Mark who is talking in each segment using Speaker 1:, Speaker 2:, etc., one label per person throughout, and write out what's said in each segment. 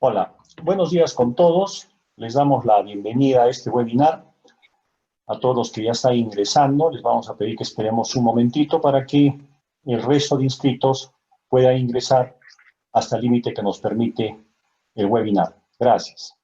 Speaker 1: Hola, buenos días con todos. Les damos la bienvenida a este webinar. A todos los que ya están ingresando, les vamos a pedir que esperemos un momentito para que el resto de inscritos pueda ingresar hasta el límite que nos permite el webinar. Gracias.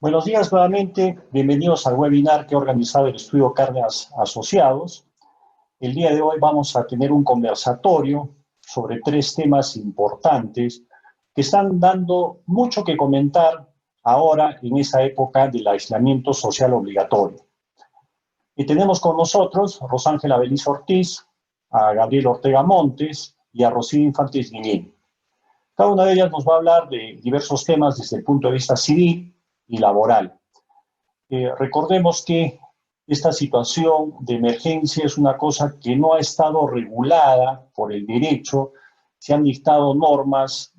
Speaker 1: Buenos días nuevamente, bienvenidos al webinar que ha organizado el Estudio Cárdenas Asociados. El día de hoy vamos a tener un conversatorio sobre 3 temas importantes que están dando mucho que comentar ahora en esa época del aislamiento social obligatorio. Y tenemos con nosotros a Rosángela Beliz Ortiz, a Gabriel Ortega Montes y a Rocío Infantes Guillén. Cada una de ellas nos va a hablar de diversos temas desde el punto de vista civil y laboral. Recordemos que esta situación de emergencia es una cosa que no ha estado regulada por el derecho. Se han dictado normas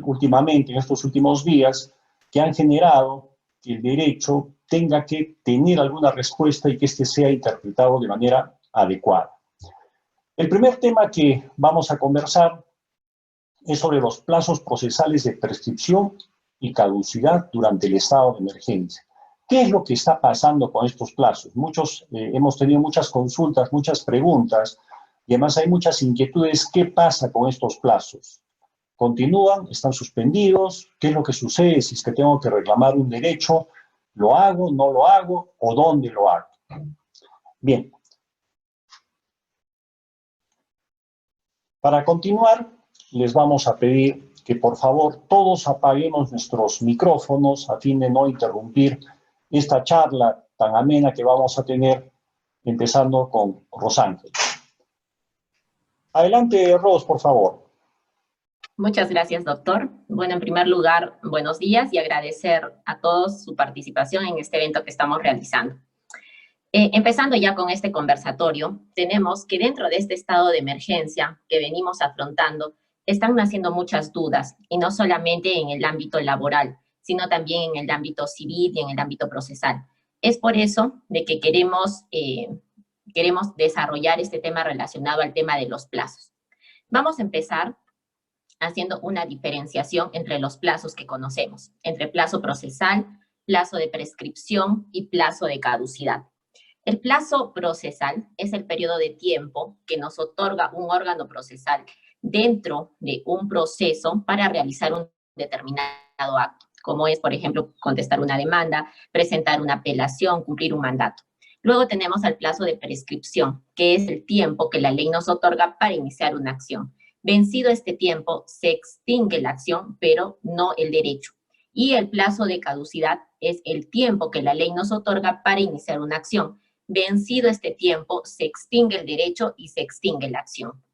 Speaker 1: últimamente, en estos últimos días, que han generado que el derecho tenga que tener alguna respuesta y que éste sea interpretado de manera adecuada. El primer tema que vamos a conversar es sobre los plazos procesales de prescripción y caducidad durante el estado de emergencia. ¿Qué es lo que está pasando con estos plazos? Hemos tenido muchas consultas, muchas preguntas, y además hay muchas inquietudes. ¿Qué pasa con estos plazos? ¿Continúan? ¿Están suspendidos? ¿Qué es lo que sucede si es que tengo que reclamar un derecho? ¿Lo hago? ¿No lo hago? ¿O dónde lo hago? Bien. Para continuar, les vamos a pedir que por favor todos apaguemos nuestros micrófonos a fin de no interrumpir esta charla tan amena que vamos a tener, empezando con Rosángela. Adelante, Ros, por favor.
Speaker 2: Muchas gracias, doctor. Bueno, en primer lugar, buenos días y agradecer a todos su participación en este evento que estamos realizando. Empezando ya con este conversatorio, tenemos que dentro de este estado de emergencia que venimos afrontando, están naciendo muchas dudas, y no solamente en el ámbito laboral, sino también en el ámbito civil y en el ámbito procesal. Es por eso de que queremos desarrollar este tema relacionado al tema de los plazos. Vamos a empezar haciendo una diferenciación entre los plazos que conocemos, entre plazo procesal, plazo de prescripción y plazo de caducidad. El plazo procesal es el periodo de tiempo que nos otorga un órgano procesal dentro de un proceso para realizar un determinado acto, como es, por ejemplo, contestar una demanda, presentar una apelación, cumplir un mandato. Luego tenemos el plazo de prescripción, que es el tiempo que la ley nos otorga para iniciar una acción. Vencido este tiempo, se extingue la acción, pero no el derecho. Y el plazo de caducidad es el tiempo que la ley nos otorga para iniciar una acción. Vencido este tiempo, se extingue el derecho y se extingue la acción.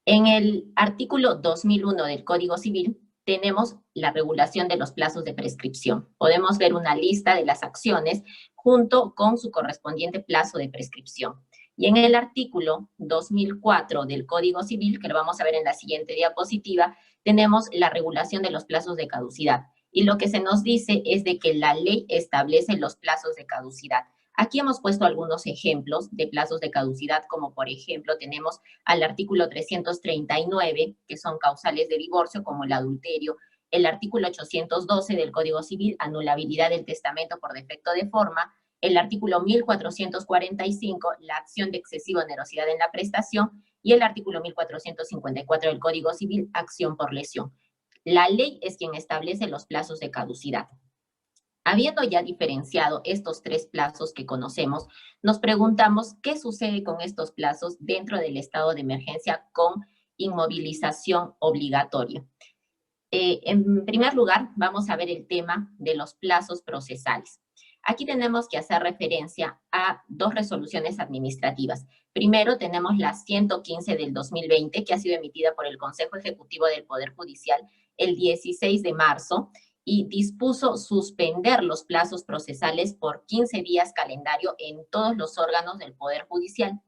Speaker 2: En el artículo 2001 del Código Civil tenemos la regulación de los plazos de prescripción. Podemos ver una lista de las acciones junto con su correspondiente plazo de prescripción. Y en el artículo 2004 del Código Civil, que lo vamos a ver en la siguiente diapositiva, tenemos la regulación de los plazos de caducidad. Y lo que se nos dice es de que la ley establece los plazos de caducidad. Aquí hemos puesto algunos ejemplos de plazos de caducidad, como por ejemplo tenemos al artículo 339, que son causales de divorcio, como el adulterio, el artículo 812 del Código Civil, anulabilidad del testamento por defecto de forma, el artículo 1445, la acción de excesiva onerosidad en la prestación, y el artículo 1454 del Código Civil, acción por lesión. La ley es quien establece los plazos de caducidad. Habiendo ya diferenciado estos tres plazos que conocemos, nos preguntamos qué sucede con estos plazos dentro del estado de emergencia con inmovilización obligatoria. En primer lugar, vamos a ver el tema de los plazos procesales. Aquí tenemos que hacer referencia a dos resoluciones administrativas. Primero tenemos la 115 del 2020, que ha sido emitida por el Consejo Ejecutivo del Poder Judicial el 16 de marzo, y dispuso suspender los plazos procesales por 15 días calendario en todos los órganos del Poder Judicial.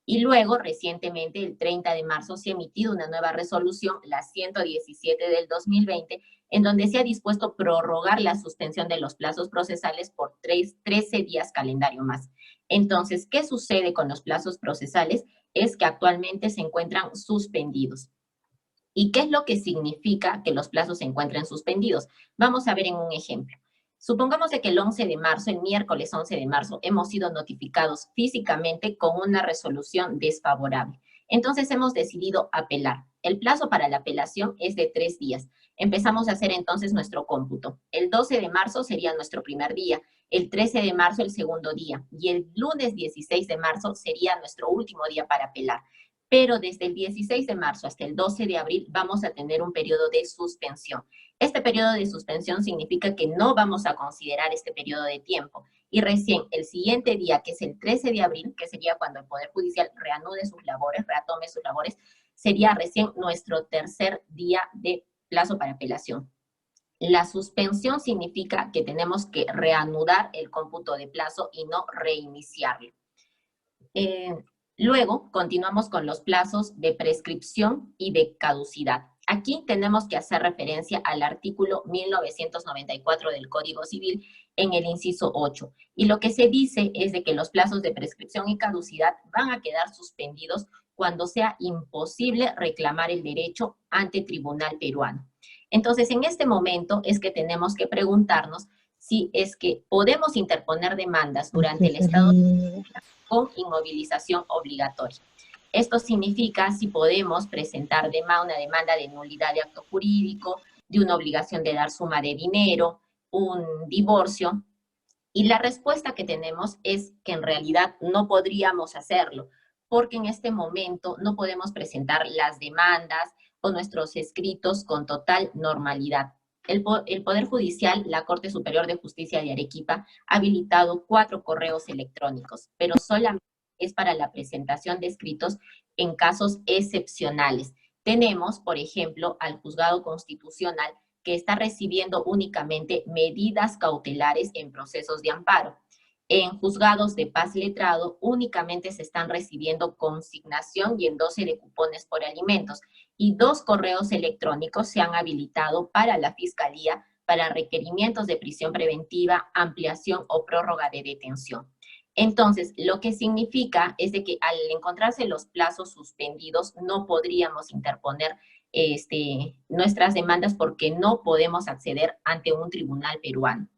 Speaker 2: Y luego, recientemente, el 30 de marzo, se ha emitido una nueva resolución, la 117 del 2020, en donde se ha dispuesto prorrogar la suspensión de los plazos procesales por 13 días calendario más. Entonces, ¿qué sucede con los plazos procesales? Es que actualmente se encuentran suspendidos. ¿Y qué es lo que significa que los plazos se encuentren suspendidos? Vamos a ver en un ejemplo. Supongamos que el 11 de marzo, el miércoles 11 de marzo, hemos sido notificados físicamente con una resolución desfavorable. Entonces hemos decidido apelar. El plazo para la apelación es de 3 días. Empezamos a hacer entonces nuestro cómputo. El 12 de marzo sería nuestro primer día, el 13 de marzo el segundo día, y el lunes 16 de marzo sería nuestro último día para apelar. Pero desde el 16 de marzo hasta el 12 de abril vamos a tener un periodo de suspensión. Este periodo de suspensión significa que no vamos a considerar este periodo de tiempo, y recién el siguiente día, que es el 13 de abril, que sería cuando el Poder Judicial reanude sus labores, retome sus labores, sería recién nuestro tercer día de plazo para apelación. La suspensión significa que tenemos que reanudar el cómputo de plazo y no reiniciarlo. Luego, continuamos con los plazos de prescripción y de caducidad. Aquí tenemos que hacer referencia al artículo 1994 del Código Civil en el inciso 8. Y lo que se dice es de que los plazos de prescripción y caducidad van a quedar suspendidos cuando sea imposible reclamar el derecho ante tribunal peruano. Entonces, en este momento es que tenemos que preguntarnos si es que podemos interponer demandas durante el estado de con inmovilización obligatoria. Esto significa si podemos presentar una demanda de nulidad de acto jurídico, de una obligación de dar suma de dinero, un divorcio. Y la respuesta que tenemos es que en realidad no podríamos hacerlo, porque en este momento no podemos presentar las demandas o nuestros escritos con total normalidad. El Poder Judicial, la Corte Superior de Justicia de Arequipa, ha habilitado 4 correos electrónicos, pero solamente es para la presentación de escritos en casos excepcionales. Tenemos, por ejemplo, al Juzgado Constitucional, que está recibiendo únicamente medidas cautelares en procesos de amparo. En juzgados de paz letrado únicamente se están recibiendo consignación y endose de cupones por alimentos, y 2 correos electrónicos se han habilitado para la Fiscalía para requerimientos de prisión preventiva, ampliación o prórroga de detención. Entonces, lo que significa es de que al encontrarse los plazos suspendidos no podríamos interponer nuestras demandas porque no podemos acceder ante un tribunal peruano.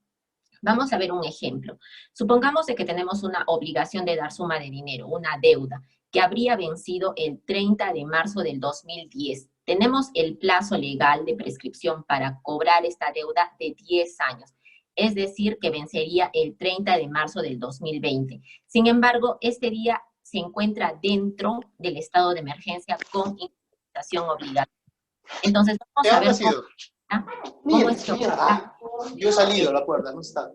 Speaker 2: Vamos a ver un ejemplo. Supongamos de que tenemos una obligación de dar suma de dinero, una deuda, que habría vencido el 30 de marzo del 2010. Tenemos el plazo legal de prescripción para cobrar esta deuda de 10 años, es decir, que vencería el 30 de marzo del 2020. Sin embargo, este día se encuentra dentro del estado de emergencia con implementación obligatoria. Entonces, vamos a ver cómo es que
Speaker 3: yo he salido a la puerta, no está.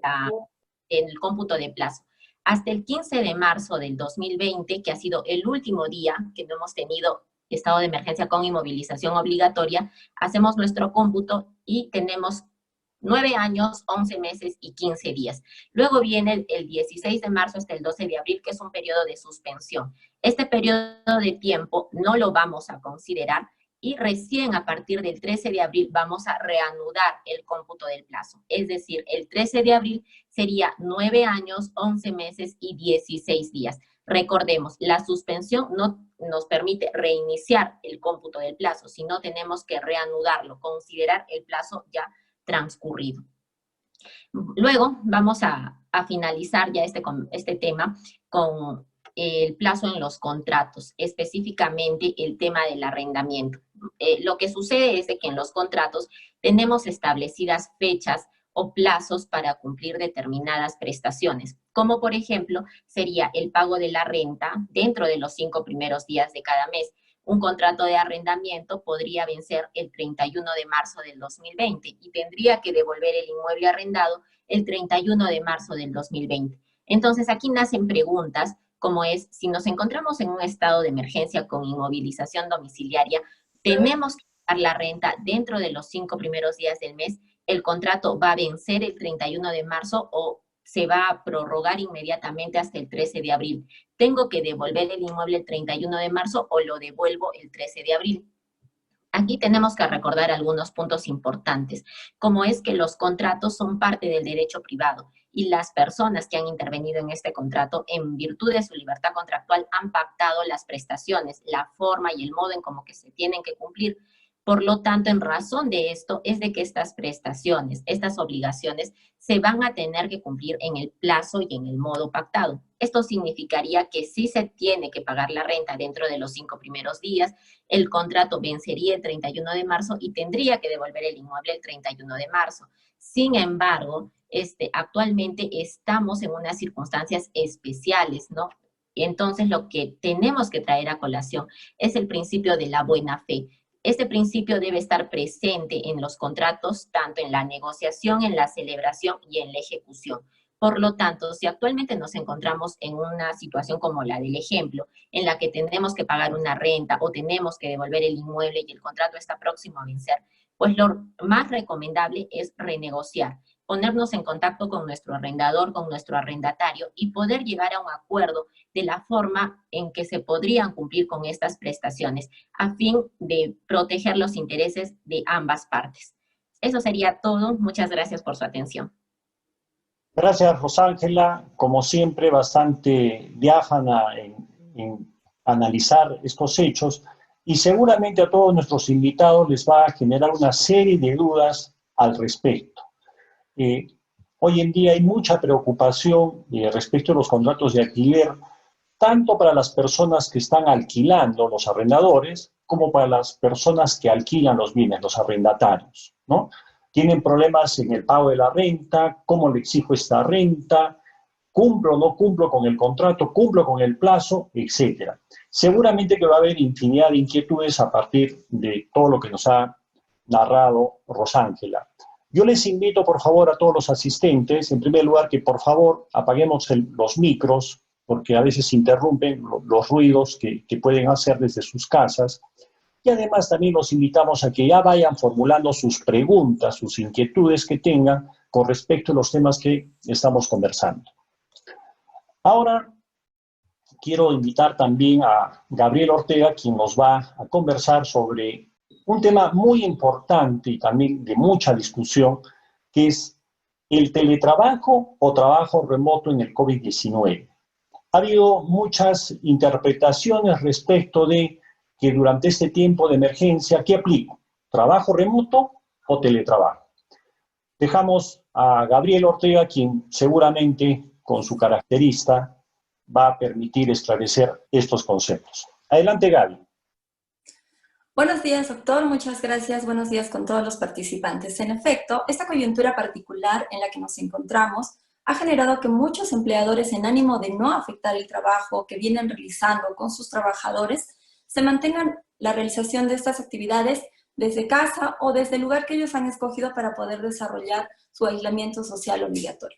Speaker 2: El cómputo de plazo. Hasta el 15 de marzo del 2020, que ha sido el último día que no hemos tenido estado de emergencia con inmovilización obligatoria, hacemos nuestro cómputo y tenemos 9 años, 11 meses y 15 días. Luego viene el 16 de marzo hasta el 12 de abril, que es un periodo de suspensión. Este periodo de tiempo no lo vamos a considerar y recién a partir del 13 de abril vamos a reanudar el cómputo del plazo. Es decir, el 13 de abril sería 9 años, 11 meses y 16 días. Recordemos, la suspensión no nos permite reiniciar el cómputo del plazo, sino tenemos que reanudarlo, considerar el plazo ya transcurrido. Luego vamos a finalizar ya este tema con el plazo en los contratos, específicamente el tema del arrendamiento. Lo que sucede es de que en los contratos tenemos establecidas fechas o plazos para cumplir determinadas prestaciones, como por ejemplo sería el pago de la renta dentro de los 5 primeros días de cada mes. Un contrato de arrendamiento podría vencer el 31 de marzo del 2020 y tendría que devolver el inmueble arrendado el 31 de marzo del 2020. Entonces aquí nacen preguntas como es, si nos encontramos en un estado de emergencia con inmovilización domiciliaria, ¿tenemos que pagar la renta dentro de los 5 primeros días del mes? ¿El contrato va a vencer el 31 de marzo o se va a prorrogar inmediatamente hasta el 13 de abril? ¿Tengo que devolver el inmueble el 31 de marzo o lo devuelvo el 13 de abril? Aquí tenemos que recordar algunos puntos importantes, como es que los contratos son parte del derecho privado y las personas que han intervenido en este contrato, en virtud de su libertad contractual, han pactado las prestaciones, la forma y el modo en cómo que se tienen que cumplir. Por lo tanto, en razón de esto, es de que estas prestaciones, estas obligaciones, se van a tener que cumplir en el plazo y en el modo pactado. Esto significaría que sí se tiene que pagar la renta dentro de los 5 primeros días, el contrato vencería el 31 de marzo y tendría que devolver el inmueble el 31 de marzo. Sin embargo, actualmente estamos en unas circunstancias especiales, ¿no? Entonces, lo que tenemos que traer a colación es el principio de la buena fe. Este principio debe estar presente en los contratos, tanto en la negociación, en la celebración y en la ejecución. Por lo tanto, si actualmente nos encontramos en una situación como la del ejemplo, en la que tenemos que pagar una renta o tenemos que devolver el inmueble y el contrato está próximo a vencer, pues lo más recomendable es renegociar, ponernos en contacto con nuestro arrendador, con nuestro arrendatario y poder llegar a un acuerdo de la forma en que se podrían cumplir con estas prestaciones, a fin de proteger los intereses de ambas partes. Eso sería todo. Muchas gracias por su atención.
Speaker 1: Gracias, Rosángela. Como siempre, bastante diáfana en analizar estos hechos y seguramente a todos nuestros invitados les va a generar una serie de dudas al respecto. Hoy en día hay mucha preocupación respecto a los contratos de alquiler, tanto para las personas que están alquilando, los arrendadores, como para las personas que alquilan los bienes, los arrendatarios, ¿no? Tienen problemas en el pago de la renta, cómo le exijo esta renta, cumplo o no cumplo con el contrato, cumplo con el plazo, etc. Seguramente que va a haber infinidad de inquietudes a partir de todo lo que nos ha narrado Rosángela. Yo les invito, por favor, a todos los asistentes, en primer lugar, que por favor apaguemos los micros, porque a veces interrumpen los ruidos que pueden hacer desde sus casas. Y además también los invitamos a que ya vayan formulando sus preguntas, sus inquietudes que tengan con respecto a los temas que estamos conversando. Ahora quiero invitar también a Gabriel Ortega, quien nos va a conversar sobre un tema muy importante y también de mucha discusión, que es el teletrabajo o trabajo remoto en el COVID-19. Ha habido muchas interpretaciones respecto de que durante este tiempo de emergencia, ¿qué aplico? ¿Trabajo remoto o teletrabajo? Dejamos a Gabriel Ortega, quien seguramente con su característica va a permitir esclarecer estos conceptos. Adelante, Gaby.
Speaker 4: Buenos días, doctor. Muchas gracias. Buenos días con todos los participantes. En efecto, esta coyuntura particular en la que nos encontramos ha generado que muchos empleadores, en ánimo de no afectar el trabajo que vienen realizando con sus trabajadores, se mantengan la realización de estas actividades desde casa o desde el lugar que ellos han escogido para poder desarrollar su aislamiento social obligatorio.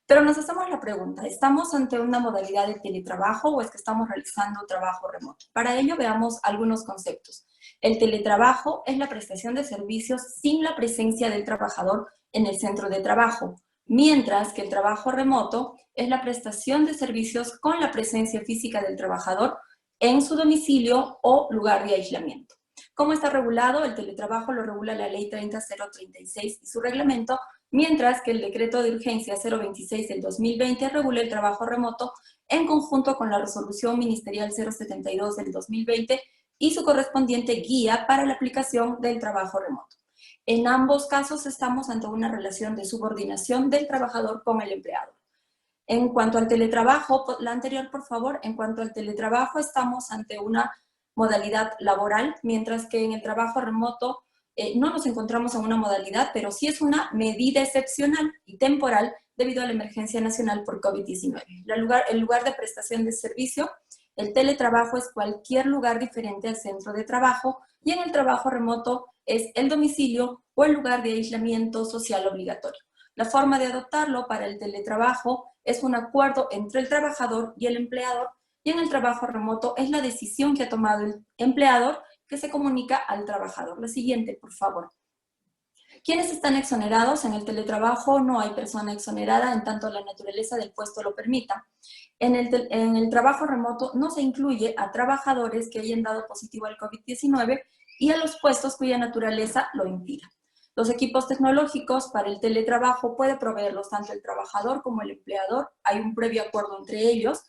Speaker 4: Pero nos hacemos la pregunta, ¿estamos ante una modalidad de teletrabajo o es que estamos realizando trabajo remoto? Para ello veamos algunos conceptos. El teletrabajo es la prestación de servicios sin la presencia del trabajador en el centro de trabajo, mientras que el trabajo remoto es la prestación de servicios con la presencia física del trabajador en su domicilio o lugar de aislamiento. ¿Cómo está regulado? El teletrabajo lo regula la Ley 30036 y su reglamento, mientras que el Decreto de Urgencia 026 del 2020 regula el trabajo remoto en conjunto con la Resolución Ministerial 072 del 2020 y su correspondiente guía para la aplicación del trabajo remoto. En ambos casos estamos ante una relación de subordinación del trabajador con el empleador. En cuanto al teletrabajo, la anterior por favor, en cuanto al teletrabajo estamos ante una modalidad laboral, mientras que en el trabajo remoto no nos encontramos en una modalidad, pero sí es una medida excepcional y temporal debido a la emergencia nacional por COVID-19. El lugar de prestación de servicio, el teletrabajo es cualquier lugar diferente al centro de trabajo y en el trabajo remoto es el domicilio o el lugar de aislamiento social obligatorio. La forma de adoptarlo para el teletrabajo es un acuerdo entre el trabajador y el empleador, y en el trabajo remoto es la decisión que ha tomado el empleador que se comunica al trabajador. La siguiente, por favor. ¿Quiénes están exonerados? En el teletrabajo no hay persona exonerada en tanto la naturaleza del puesto lo permita. En el trabajo remoto no se incluye a trabajadores que hayan dado positivo al COVID-19 y a los puestos cuya naturaleza lo impida. Los equipos tecnológicos para el teletrabajo puede proveerlos tanto el trabajador como el empleador. Hay un previo acuerdo entre ellos.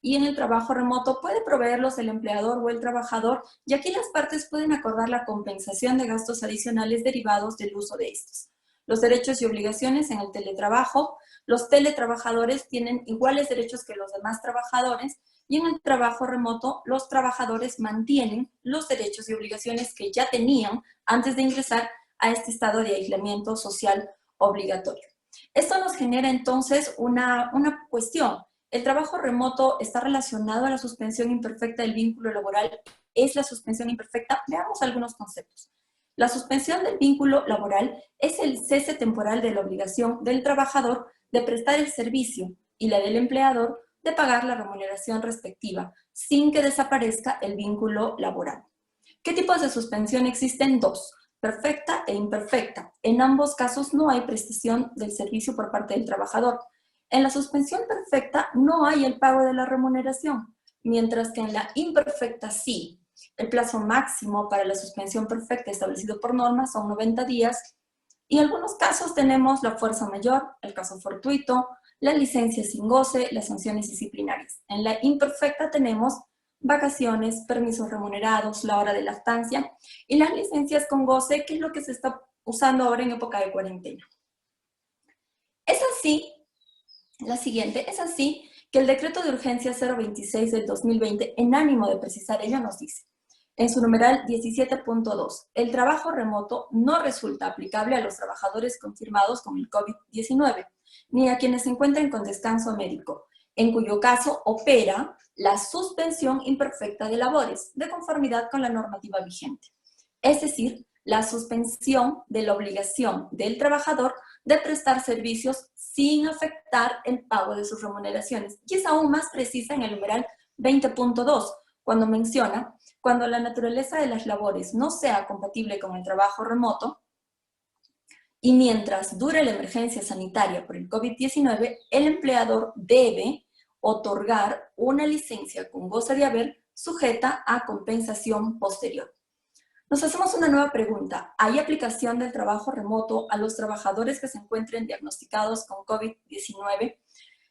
Speaker 4: Y en el trabajo remoto puede proveerlos el empleador o el trabajador, y aquí las partes pueden acordar la compensación de gastos adicionales derivados del uso de estos. Los derechos y obligaciones en el teletrabajo, los teletrabajadores tienen iguales derechos que los demás trabajadores, y en el trabajo remoto los trabajadores mantienen los derechos y obligaciones que ya tenían antes de ingresar a este estado de aislamiento social obligatorio. Esto nos genera entonces una cuestión. ¿El trabajo remoto está relacionado a la suspensión imperfecta del vínculo laboral? ¿Es la suspensión imperfecta? Veamos algunos conceptos. La suspensión del vínculo laboral es el cese temporal de la obligación del trabajador de prestar el servicio y la del empleador de pagar la remuneración respectiva, sin que desaparezca el vínculo laboral. ¿Qué tipos de suspensión existen? Dos, perfecta e imperfecta. En ambos casos no hay prestación del servicio por parte del trabajador. En la suspensión perfecta no hay el pago de la remuneración, mientras que en la imperfecta sí. El plazo máximo para la suspensión perfecta establecido por norma son 90 días y en algunos casos tenemos la fuerza mayor, el caso fortuito, la licencia sin goce, las sanciones disciplinarias. En la imperfecta tenemos vacaciones, permisos remunerados, la hora de lactancia y las licencias con goce, que es lo que se está usando ahora en época de cuarentena. Es así. La siguiente es así que el Decreto de Urgencia 026 del 2020, en ánimo de precisar ello, nos dice, en su numeral 17.2, el trabajo remoto no resulta aplicable a los trabajadores confirmados con el COVID-19, ni a quienes se encuentren con descanso médico, en cuyo caso opera la suspensión imperfecta de labores, de conformidad con la normativa vigente. Es decir, la suspensión de la obligación del trabajador de prestar servicios sin afectar el pago de sus remuneraciones. Y es aún más precisa en el numeral 20.2, cuando menciona, cuando la naturaleza de las labores no sea compatible con el trabajo remoto, y mientras dure la emergencia sanitaria por el COVID-19, el empleador debe otorgar una licencia con goce de haber sujeta a compensación posterior. Nos hacemos una nueva pregunta. ¿Hay aplicación del trabajo remoto a los trabajadores que se encuentren diagnosticados con COVID-19?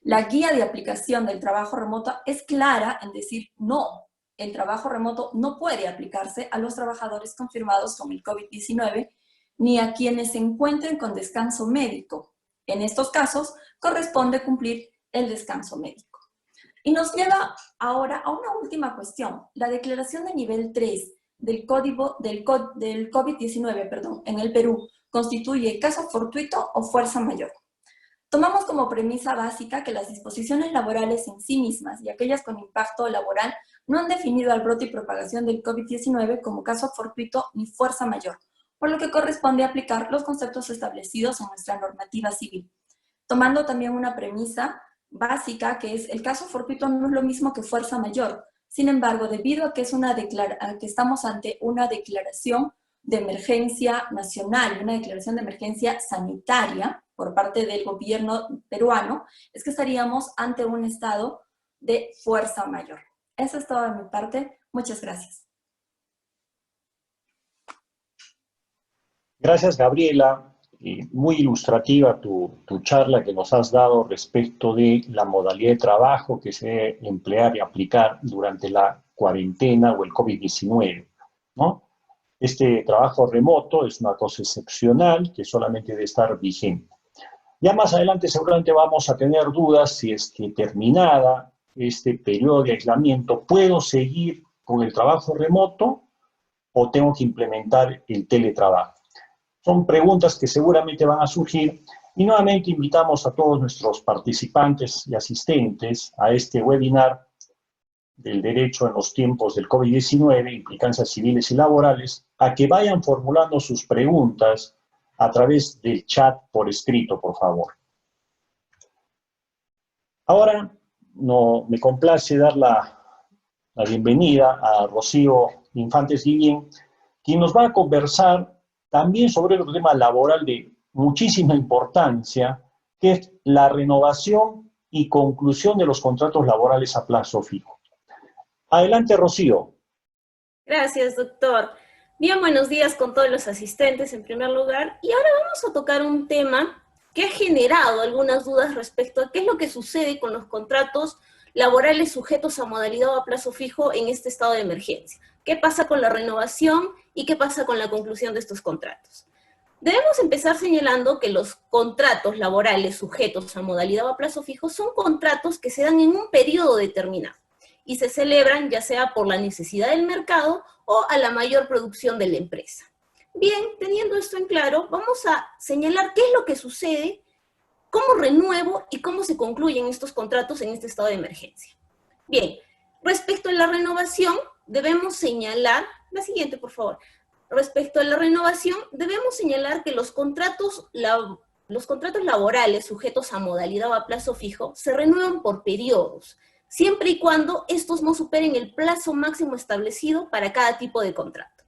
Speaker 4: La guía de aplicación del trabajo remoto es clara en decir no. El trabajo remoto no puede aplicarse a los trabajadores confirmados con el COVID-19 ni a quienes se encuentren con descanso médico. En estos casos, corresponde cumplir el descanso médico. Y nos lleva ahora a una última cuestión. La declaración de nivel 3 del COVID-19 en el Perú constituye caso fortuito o fuerza mayor. Tomamos como premisa básica que las disposiciones laborales en sí mismas y aquellas con impacto laboral no han definido al brote y propagación del COVID-19 como caso fortuito ni fuerza mayor, por lo que corresponde aplicar los conceptos establecidos en nuestra normativa civil. Tomando también una premisa básica que es el caso fortuito no es lo mismo que fuerza mayor. Sin embargo, debido a que, que estamos ante una declaración de emergencia nacional, una declaración de emergencia sanitaria por parte del gobierno peruano, es que estaríamos ante un estado de fuerza mayor. Eso es todo de mi parte. Muchas gracias.
Speaker 1: Gracias, Gabriela. Muy ilustrativa tu charla que nos has dado respecto de la modalidad de trabajo que se debe emplear y aplicar durante la cuarentena o el COVID-19, ¿no? Este trabajo remoto es una cosa excepcional que solamente debe estar vigente. Ya más adelante seguramente vamos a tener dudas si es que terminada este periodo de aislamiento, ¿puedo seguir con el trabajo remoto o tengo que implementar el teletrabajo? Son preguntas que seguramente van a surgir y nuevamente invitamos a todos nuestros participantes y asistentes a este webinar del derecho en los tiempos del COVID-19, implicancias civiles y laborales, a que vayan formulando sus preguntas a través del chat por escrito, por favor. Ahora me complace dar la bienvenida a Rocío Infantes Guillén, quien nos va a conversar también sobre otro tema laboral de muchísima importancia, que es la renovación y conclusión de los contratos laborales a plazo fijo. Adelante, Rocío.
Speaker 5: Gracias, doctor. Bien, buenos días con todos los asistentes en primer lugar. Y ahora vamos a tocar un tema que ha generado algunas dudas respecto a qué es lo que sucede con los contratos laborales sujetos a modalidad o a plazo fijo en este estado de emergencia. ¿Qué pasa con la renovación y qué pasa con la conclusión de estos contratos? Debemos empezar señalando que los contratos laborales sujetos a modalidad o a plazo fijo son contratos que se dan en un periodo determinado y se celebran ya sea por la necesidad del mercado o a la mayor producción de la empresa. Bien, teniendo esto en claro, vamos a señalar qué es lo que sucede, cómo renuevo y cómo se concluyen estos contratos en este estado de emergencia. Bien, respecto a la renovación, debemos señalar, la siguiente por favor, respecto a la renovación, debemos señalar que los contratos laborales sujetos a modalidad o a plazo fijo se renuevan por periodos, siempre y cuando estos no superen el plazo máximo establecido para cada tipo de contrato.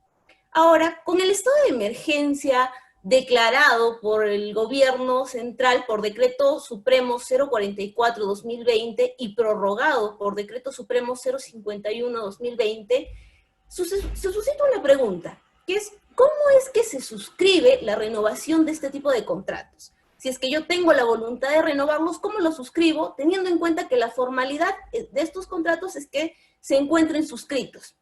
Speaker 5: Ahora, con el estado de emergencia declarado por el gobierno central por Decreto Supremo 044-2020 y prorrogado por Decreto Supremo 051-2020, se suscita una pregunta, que es, ¿cómo es que se suscribe la renovación de este tipo de contratos? Si es que yo tengo la voluntad de renovarlos, ¿cómo los suscribo? Teniendo en cuenta que la formalidad de estos contratos es que se encuentren suscritos.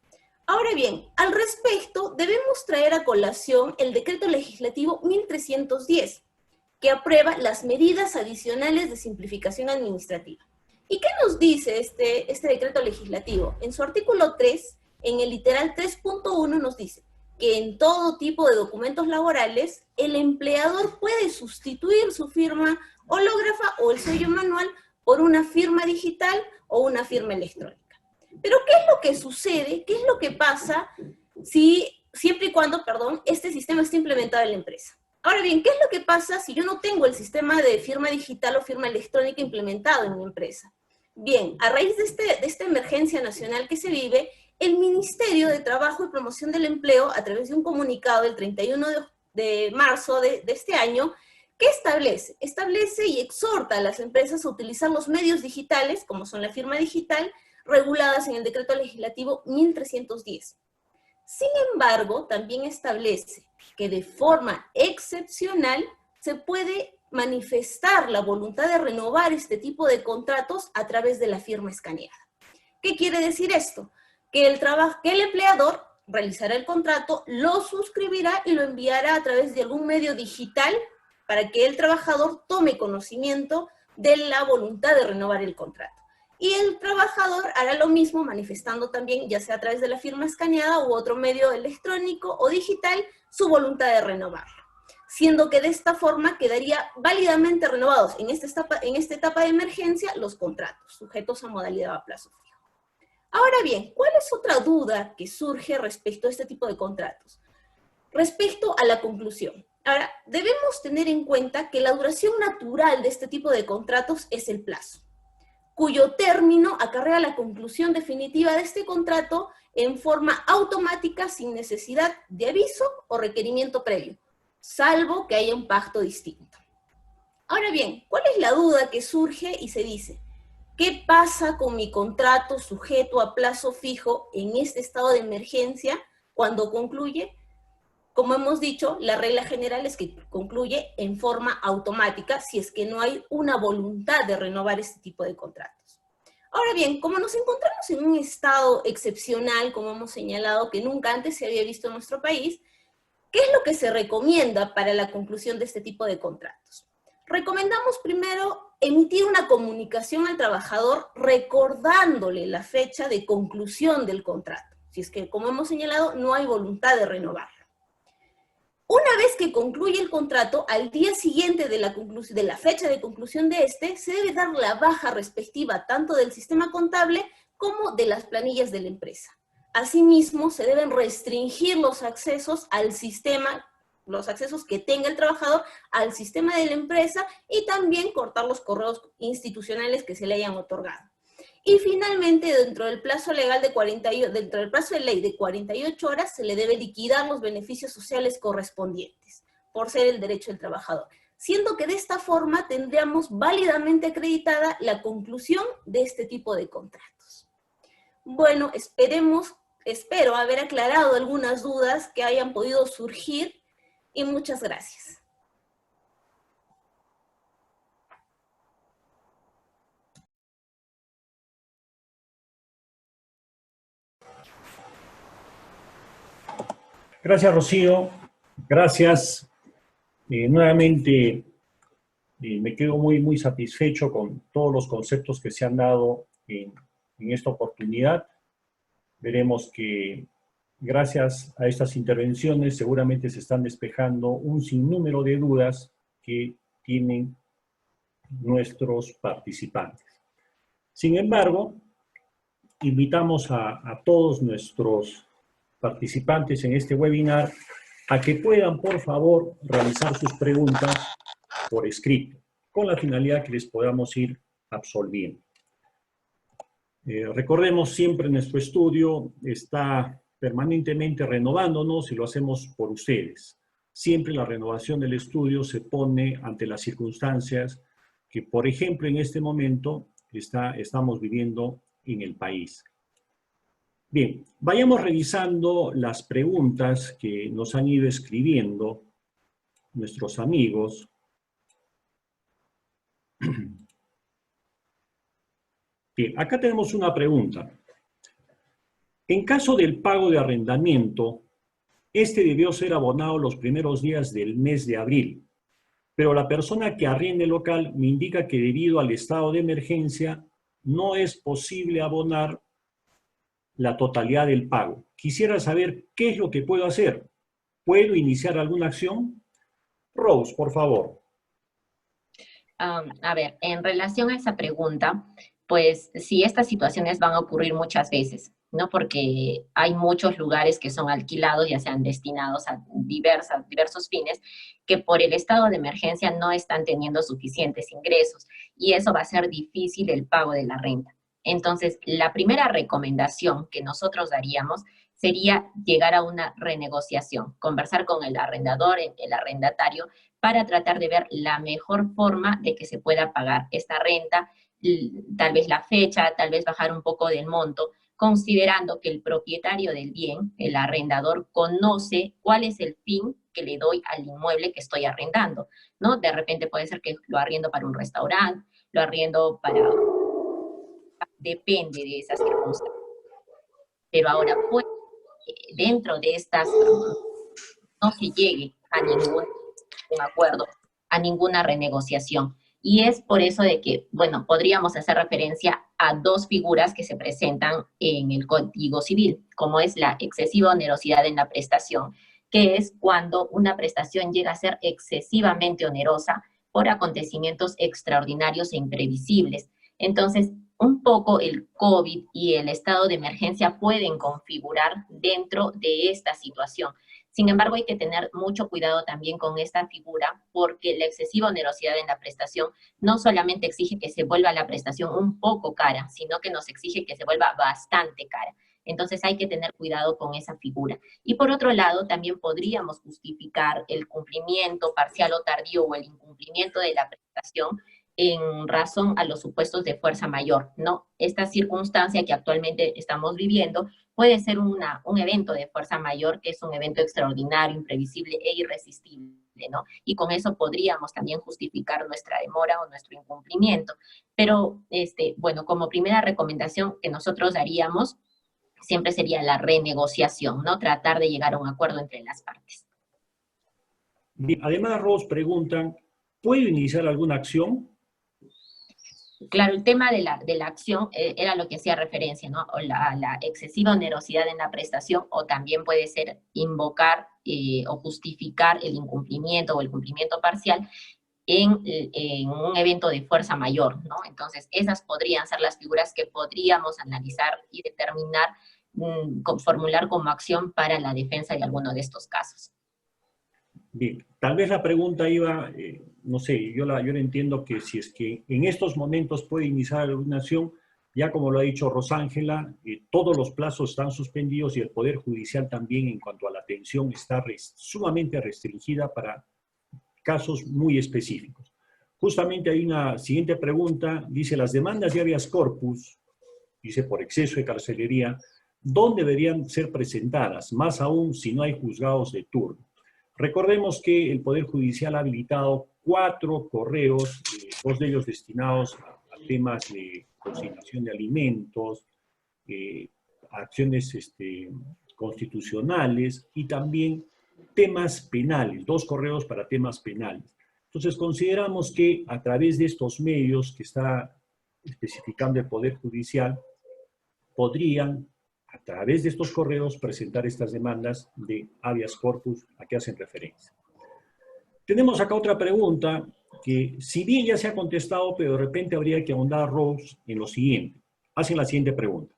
Speaker 5: Ahora bien, al respecto, debemos traer a colación el Decreto Legislativo 1310, que aprueba las medidas adicionales de simplificación administrativa. ¿Y qué nos dice este decreto legislativo? En su artículo 3, en el literal 3.1 nos dice que en todo tipo de documentos laborales, el empleador puede sustituir su firma hológrafa o el sello manual por una firma digital o una firma electrónica. Pero ¿qué es lo que sucede? ¿Qué es lo que pasa siempre y cuando, este sistema esté implementado en la empresa? Ahora bien, ¿qué es lo que pasa si yo no tengo el sistema de firma digital o firma electrónica implementado en mi empresa? Bien, a raíz de esta emergencia nacional que se vive, el Ministerio de Trabajo y Promoción del Empleo, a través de un comunicado del 31 de marzo de este año, ¿Qué establece? Establece y exhorta a las empresas a utilizar los medios digitales, como son la firma digital, reguladas en el Decreto Legislativo 1310. Sin embargo, también establece que de forma excepcional se puede manifestar la voluntad de renovar este tipo de contratos a través de la firma escaneada. ¿Qué quiere decir esto? Que el empleador realizará el contrato, lo suscribirá y lo enviará a través de algún medio digital para que el trabajador tome conocimiento de la voluntad de renovar el contrato. Y el trabajador hará lo mismo manifestando también, ya sea a través de la firma escaneada u otro medio electrónico o digital, su voluntad de renovarlo. Siendo que de esta forma quedaría válidamente renovados en esta etapa de emergencia los contratos, sujetos a modalidad a plazo fijo. Ahora bien, ¿cuál es otra duda que surge respecto a este tipo de contratos? Respecto a la conclusión. Ahora, debemos tener en cuenta que la duración natural de este tipo de contratos es el plazo, cuyo término acarrea la conclusión definitiva de este contrato en forma automática sin necesidad de aviso o requerimiento previo, salvo que haya un pacto distinto. Ahora bien, ¿cuál es la duda que surge y se dice? ¿Qué pasa con mi contrato sujeto a plazo fijo en este estado de emergencia cuando concluye? Como hemos dicho, la regla general es que concluye en forma automática si es que no hay una voluntad de renovar este tipo de contratos. Ahora bien, como nos encontramos en un estado excepcional, como hemos señalado, que nunca antes se había visto en nuestro país, ¿qué es lo que se recomienda para la conclusión de este tipo de contratos? Recomendamos primero emitir una comunicación al trabajador recordándole la fecha de conclusión del contrato, si es que, como hemos señalado, no hay voluntad de renovarlo. Una vez que concluye el contrato, al día siguiente de la fecha de conclusión de este, se debe dar la baja respectiva tanto del sistema contable como de las planillas de la empresa. Asimismo, se deben restringir los accesos al sistema, los accesos que tenga el trabajador al sistema de la empresa y también cortar los correos institucionales que se le hayan otorgado. Y finalmente, dentro del plazo legal dentro del plazo de ley de 48 horas, se le debe liquidar los beneficios sociales correspondientes, por ser el derecho del trabajador. Siendo que de esta forma tendríamos válidamente acreditada la conclusión de este tipo de contratos. Bueno, espero haber aclarado algunas dudas que hayan podido surgir y muchas gracias.
Speaker 1: Gracias, Rocío. Gracias. Nuevamente, me quedo muy satisfecho con todos los conceptos que se han dado en esta oportunidad. Veremos que gracias a estas intervenciones seguramente se están despejando un sinnúmero de dudas que tienen nuestros participantes. Sin embargo, invitamos a todos nuestros participantes en este webinar a que puedan, por favor, realizar sus preguntas por escrito, con la finalidad que les podamos ir absolviendo. Recordemos, siempre nuestro estudio está permanentemente renovándonos y lo hacemos por ustedes. Siempre la renovación del estudio se pone ante las circunstancias que, por ejemplo, en este momento estamos viviendo en el país. Bien, vayamos revisando las preguntas que nos han ido escribiendo nuestros amigos. Bien, acá tenemos una pregunta. En caso del pago de arrendamiento, este debió ser abonado los primeros días del mes de abril, pero la persona que arrienda el local me indica que debido al estado de emergencia no es posible abonar la totalidad del pago. Quisiera saber qué es lo que puedo hacer. ¿Puedo iniciar alguna acción? Rose, por favor.
Speaker 2: A ver, en relación a esa pregunta, pues sí, estas situaciones van a ocurrir muchas veces, ¿no? Porque hay muchos lugares que son alquilados, ya sean destinados a diversos fines, que por el estado de emergencia no están teniendo suficientes ingresos, y eso va a ser difícil el pago de la renta. Entonces, la primera recomendación que nosotros daríamos sería llegar a una renegociación, conversar con el arrendador, el arrendatario, para tratar de ver la mejor forma de que se pueda pagar esta renta, tal vez la fecha, tal vez bajar un poco del monto, considerando que el propietario del bien, el arrendador, conoce cuál es el fin que le doy al inmueble que estoy arrendando, ¿no? De repente puede ser que lo arriendo para un restaurante, lo arriendo para... Depende de esas circunstancias. Pero ahora, pues, dentro de estas, no se llegue a ningún acuerdo, a ninguna renegociación. Y es por eso de que, bueno, podríamos hacer referencia a dos figuras que se presentan en el Código Civil, como es la excesiva onerosidad en la prestación, que es cuando una prestación llega a ser excesivamente onerosa por acontecimientos extraordinarios e imprevisibles. Entonces, un poco el COVID y el estado de emergencia pueden configurar dentro de esta situación. Sin embargo, hay que tener mucho cuidado también con esta figura, porque la excesiva onerosidad en la prestación no solamente exige que se vuelva la prestación un poco cara, sino que nos exige que se vuelva bastante cara. Entonces hay que tener cuidado con esa figura. Y por otro lado, también podríamos justificar el cumplimiento parcial o tardío o el incumplimiento de la prestación en razón a los supuestos de fuerza mayor, ¿no? Esta circunstancia que actualmente estamos viviendo puede ser un evento de fuerza mayor, que es un evento extraordinario, imprevisible e irresistible, ¿no? Y con eso podríamos también justificar nuestra demora o nuestro incumplimiento. Pero, bueno, como primera recomendación que nosotros daríamos, siempre sería la renegociación, ¿no? Tratar de llegar a un acuerdo entre las partes.
Speaker 6: Bien, además, Ros, preguntan, ¿puedo iniciar alguna acción?
Speaker 2: Claro, el tema de la acción era lo que hacía referencia, ¿no? O la excesiva onerosidad en la prestación, o también puede ser invocar o justificar el incumplimiento o el cumplimiento parcial en un evento de fuerza mayor, ¿no? Entonces, esas podrían ser las figuras que podríamos analizar y determinar, formular como acción para la defensa de alguno de estos casos.
Speaker 6: Bien, tal vez la pregunta iba, no sé, yo la entiendo que si es que en estos momentos puede iniciar alguna acción, ya como lo ha dicho Rosángela, todos los plazos están suspendidos y el Poder Judicial también en cuanto a la atención está sumamente restringida para casos muy específicos. Justamente hay una siguiente pregunta, dice, las demandas de habeas corpus, dice por exceso de carcelería, ¿dónde deberían ser presentadas? Más aún si no hay juzgados de turno. Recordemos que el Poder Judicial ha habilitado 4 correos, 2 de ellos destinados a temas de consignación de alimentos, acciones constitucionales y también temas penales, 2 correos para temas penales. Entonces consideramos que a través de estos medios que está especificando el Poder Judicial, podrían a través de estos correos presentar estas demandas de habeas corpus a que hacen referencia. Tenemos acá otra pregunta que, si bien ya se ha contestado, pero de repente habría que ahondar, Rose, en lo siguiente. Hacen la siguiente pregunta.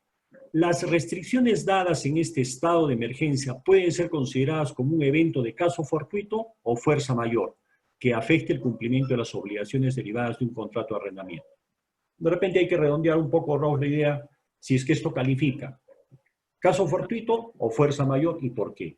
Speaker 6: ¿Las restricciones dadas en este estado de emergencia pueden ser consideradas como un evento de caso fortuito o fuerza mayor que afecte el cumplimiento de las obligaciones derivadas de un contrato de arrendamiento? De repente hay que redondear un poco, Rose, la idea, si es que esto califica ¿caso fortuito o fuerza mayor y por qué?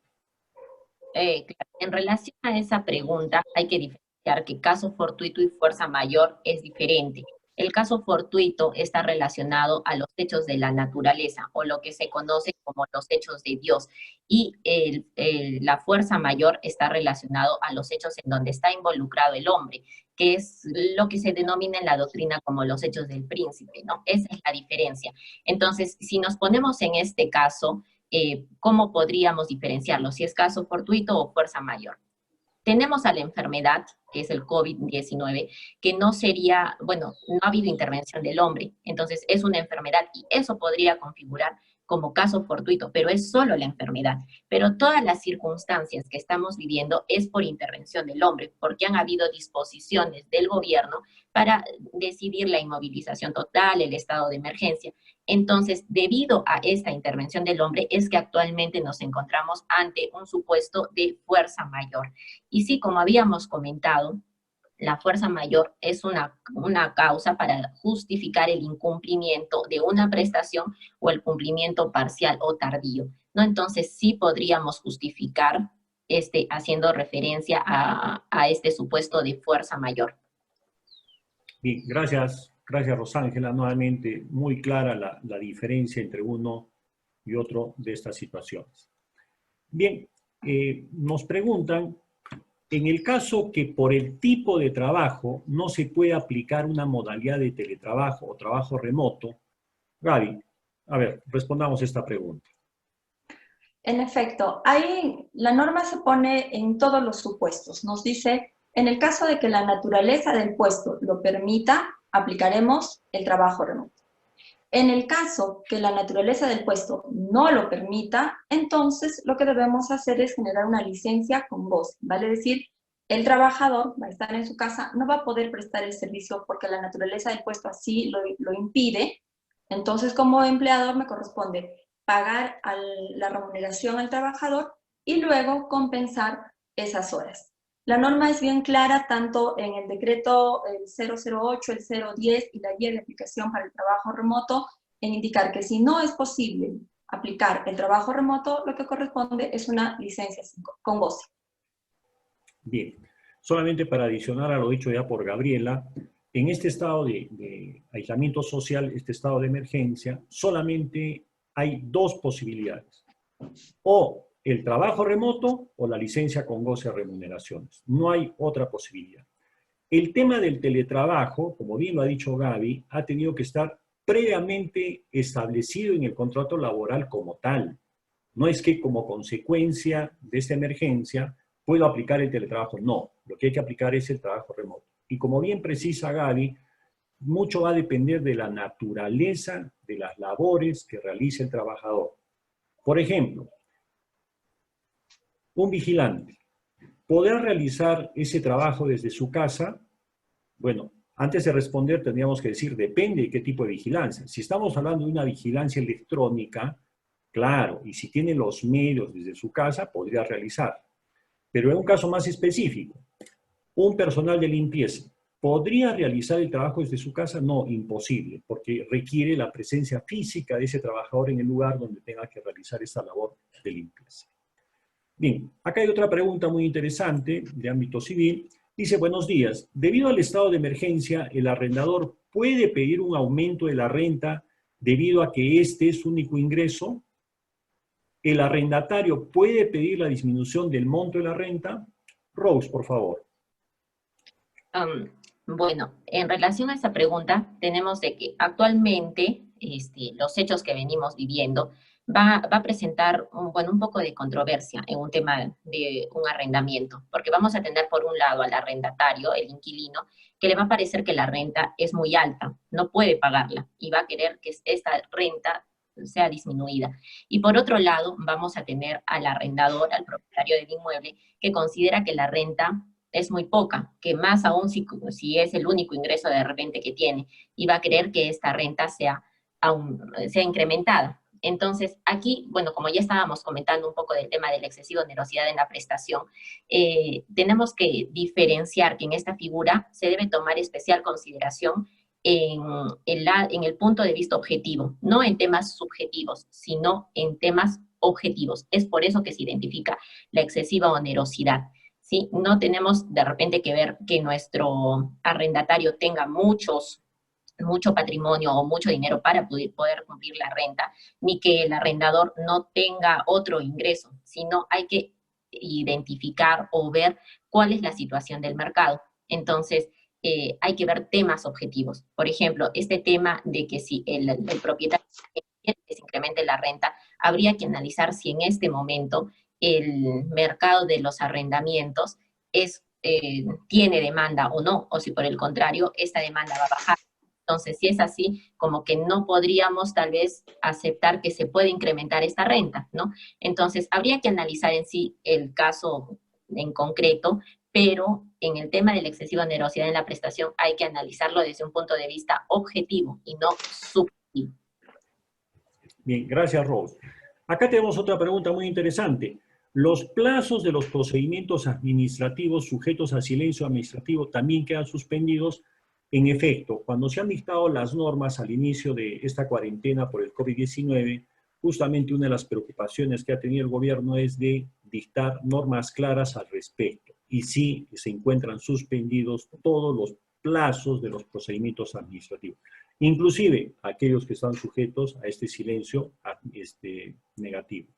Speaker 2: En relación a esa pregunta, hay que diferenciar que caso fortuito y fuerza mayor es diferente. El caso fortuito está relacionado a los hechos de la naturaleza, o lo que se conoce como los hechos de Dios, y la fuerza mayor está relacionado a los hechos en donde está involucrado el hombre, que es lo que se denomina en la doctrina como los hechos del príncipe, ¿no? Esa es la diferencia. Entonces, si nos ponemos en este caso, ¿cómo podríamos diferenciarlo? Si es caso fortuito o fuerza mayor. Tenemos a la enfermedad, que es el COVID-19, que no sería, bueno, no ha habido intervención del hombre, entonces es una enfermedad y eso podría configurar como caso fortuito, pero es solo la enfermedad. Pero todas las circunstancias que estamos viviendo es por intervención del hombre, porque han habido disposiciones del gobierno para decidir la inmovilización total, el estado de emergencia. Entonces, debido a esta intervención del hombre, es que actualmente nos encontramos ante un supuesto de fuerza mayor. Y sí, como habíamos comentado, la fuerza mayor es una causa para justificar el incumplimiento de una prestación o el cumplimiento parcial o tardío, ¿no? Entonces sí podríamos justificar haciendo referencia a este supuesto de fuerza mayor.
Speaker 6: Bien, gracias Rosángela. Nuevamente, muy clara la diferencia entre uno y otro de estas situaciones. Bien, nos preguntan, en el caso que por el tipo de trabajo no se puede aplicar una modalidad de teletrabajo o trabajo remoto, Gaby, a ver, respondamos esta pregunta.
Speaker 4: En efecto, ahí la norma se pone en todos los supuestos. Nos dice, en el caso de que la naturaleza del puesto lo permita, aplicaremos el trabajo remoto. En el caso que la naturaleza del puesto no lo permita, entonces lo que debemos hacer es generar una licencia con goce. Vale decir, el trabajador va a estar en su casa, no va a poder prestar el servicio porque la naturaleza del puesto así lo impide. Entonces, como empleador me corresponde pagar la remuneración al trabajador y luego compensar esas horas. La norma es bien clara tanto en el decreto el 008, el 010 y la guía de aplicación para el trabajo remoto en indicar que si no es posible aplicar el trabajo remoto, lo que corresponde es una licencia con goce.
Speaker 6: Bien, solamente para adicionar a lo dicho ya por Gabriela, en este estado de aislamiento social, este estado de emergencia, solamente hay dos posibilidades. O el trabajo remoto o la licencia con goce de remuneraciones. No hay otra posibilidad. El tema del teletrabajo, como bien lo ha dicho Gaby, ha tenido que estar previamente establecido en el contrato laboral como tal. No es que como consecuencia de esta emergencia puedo aplicar el teletrabajo. No, lo que hay que aplicar es el trabajo remoto. Y como bien precisa Gaby, mucho va a depender de la naturaleza de las labores que realice el trabajador. Por ejemplo, un vigilante podrá realizar ese trabajo desde su casa. Bueno, antes de responder tendríamos que decir, depende de qué tipo de vigilancia. Si estamos hablando de una vigilancia electrónica, claro, y si tiene los medios desde su casa, podría realizar. Pero en un caso más específico, un personal de limpieza, ¿podría realizar el trabajo desde su casa? No, imposible, porque requiere la presencia física de ese trabajador en el lugar donde tenga que realizar esta labor de limpieza. Bien, acá hay otra pregunta muy interesante de ámbito civil. Dice, buenos días, debido al estado de emergencia, ¿el arrendador puede pedir un aumento de la renta debido a que este es su único ingreso? ¿El arrendatario puede pedir la disminución del monto de la renta? Rose, por favor.
Speaker 2: Bueno, en relación a esa pregunta, tenemos de que actualmente los hechos que venimos viviendo va a presentar un poco de controversia en un tema de un arrendamiento, porque vamos a tener por un lado al arrendatario, el inquilino, que le va a parecer que la renta es muy alta, no puede pagarla, y va a querer que esta renta sea disminuida. Y por otro lado, vamos a tener al arrendador, al propietario del inmueble, que considera que la renta es muy poca, que más aún si es el único ingreso de repente que tiene, y va a querer que esta renta sea incrementada. Entonces, aquí, bueno, como ya estábamos comentando un poco del tema de la excesiva onerosidad en la prestación, tenemos que diferenciar que en esta figura se debe tomar especial consideración en el punto de vista objetivo, no en temas subjetivos, sino en temas objetivos. Es por eso que se identifica la excesiva onerosidad. ¿Sí? No tenemos de repente que ver que nuestro arrendatario tenga mucho patrimonio o mucho dinero para poder cumplir la renta, ni que el arrendador no tenga otro ingreso, sino hay que identificar o ver cuál es la situación del mercado. Entonces, hay que ver temas objetivos. Por ejemplo, este tema de que si el propietario quiere que se incremente la renta, habría que analizar si en este momento el mercado de los arrendamientos tiene demanda o no, o si por el contrario, esta demanda va a bajar. Entonces, si es así, como que no podríamos tal vez aceptar que se puede incrementar esta renta, ¿no? Entonces, habría que analizar en sí el caso en concreto, pero en el tema de la excesiva onerosidad en la prestación hay que analizarlo desde un punto de vista objetivo y no subjetivo.
Speaker 6: Bien, gracias, Rose. Acá tenemos otra pregunta muy interesante. Los plazos de los procedimientos administrativos sujetos a silencio administrativo también quedan suspendidos. En efecto, cuando se han dictado las normas al inicio de esta cuarentena por el COVID-19, justamente una de las preocupaciones que ha tenido el gobierno es de dictar normas claras al respecto. Y sí se encuentran suspendidos todos los plazos de los procedimientos administrativos, inclusive aquellos que están sujetos a este silencio negativo.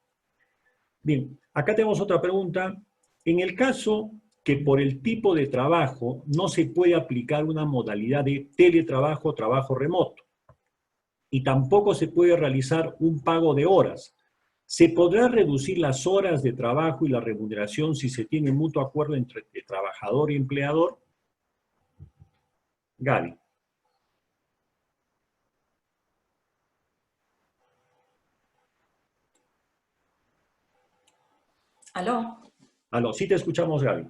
Speaker 6: Bien, acá tenemos otra pregunta. En el caso que por el tipo de trabajo no se puede aplicar una modalidad de teletrabajo o trabajo remoto, y tampoco se puede realizar un pago de horas, ¿se podrá reducir las horas de trabajo y la remuneración si se tiene mutuo acuerdo entre el trabajador y empleador? Gaby.
Speaker 4: ¿Aló?
Speaker 6: Aló, sí te escuchamos, Gaby.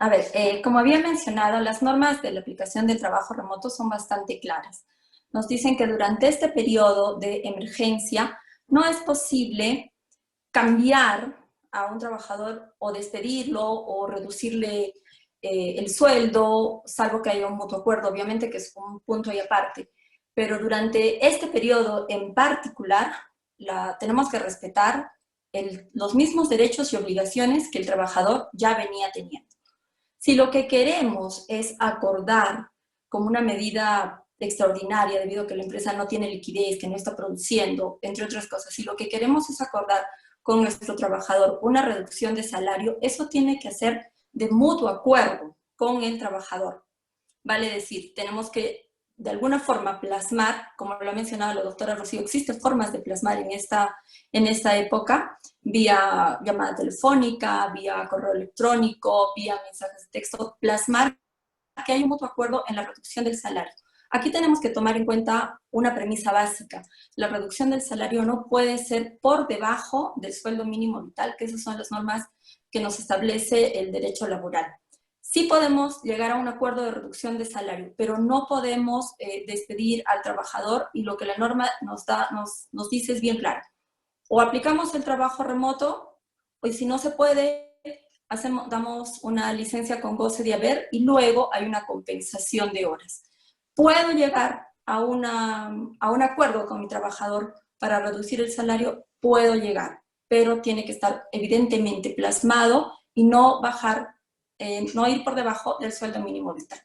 Speaker 4: A ver, como había mencionado, las normas de la aplicación del trabajo remoto son bastante claras. Nos dicen que durante este periodo de emergencia no es posible cambiar a un trabajador o despedirlo o reducirle el sueldo, salvo que haya un mutuo acuerdo, obviamente que es un punto y aparte. Pero durante este periodo en particular, tenemos que respetar los mismos derechos y obligaciones que el trabajador ya venía teniendo. Si lo que queremos es acordar como una medida extraordinaria, debido a que la empresa no tiene liquidez, que no está produciendo, entre otras cosas, si lo que queremos es acordar con nuestro trabajador una reducción de salario, eso tiene que hacer de mutuo acuerdo con el trabajador. Vale decir, tenemos que de alguna forma plasmar, como lo ha mencionado la doctora Rocío, existen formas de plasmar en esta época, vía llamada telefónica, vía correo electrónico, vía mensajes de texto, plasmar que hay un mutuo acuerdo en la reducción del salario. Aquí tenemos que tomar en cuenta una premisa básica. La reducción del salario no puede ser por debajo del sueldo mínimo vital, que esas son las normas que nos establece el derecho laboral. Sí podemos llegar a un acuerdo de reducción de salario, pero no podemos despedir al trabajador, y lo que la norma nos dice es bien claro. O aplicamos el trabajo remoto, o si no se puede, damos una licencia con goce de haber y luego hay una compensación de horas. ¿Puedo llegar a un acuerdo con mi trabajador para reducir el salario? Puedo llegar, pero tiene que estar evidentemente plasmado y no no ir por debajo del sueldo mínimo vital.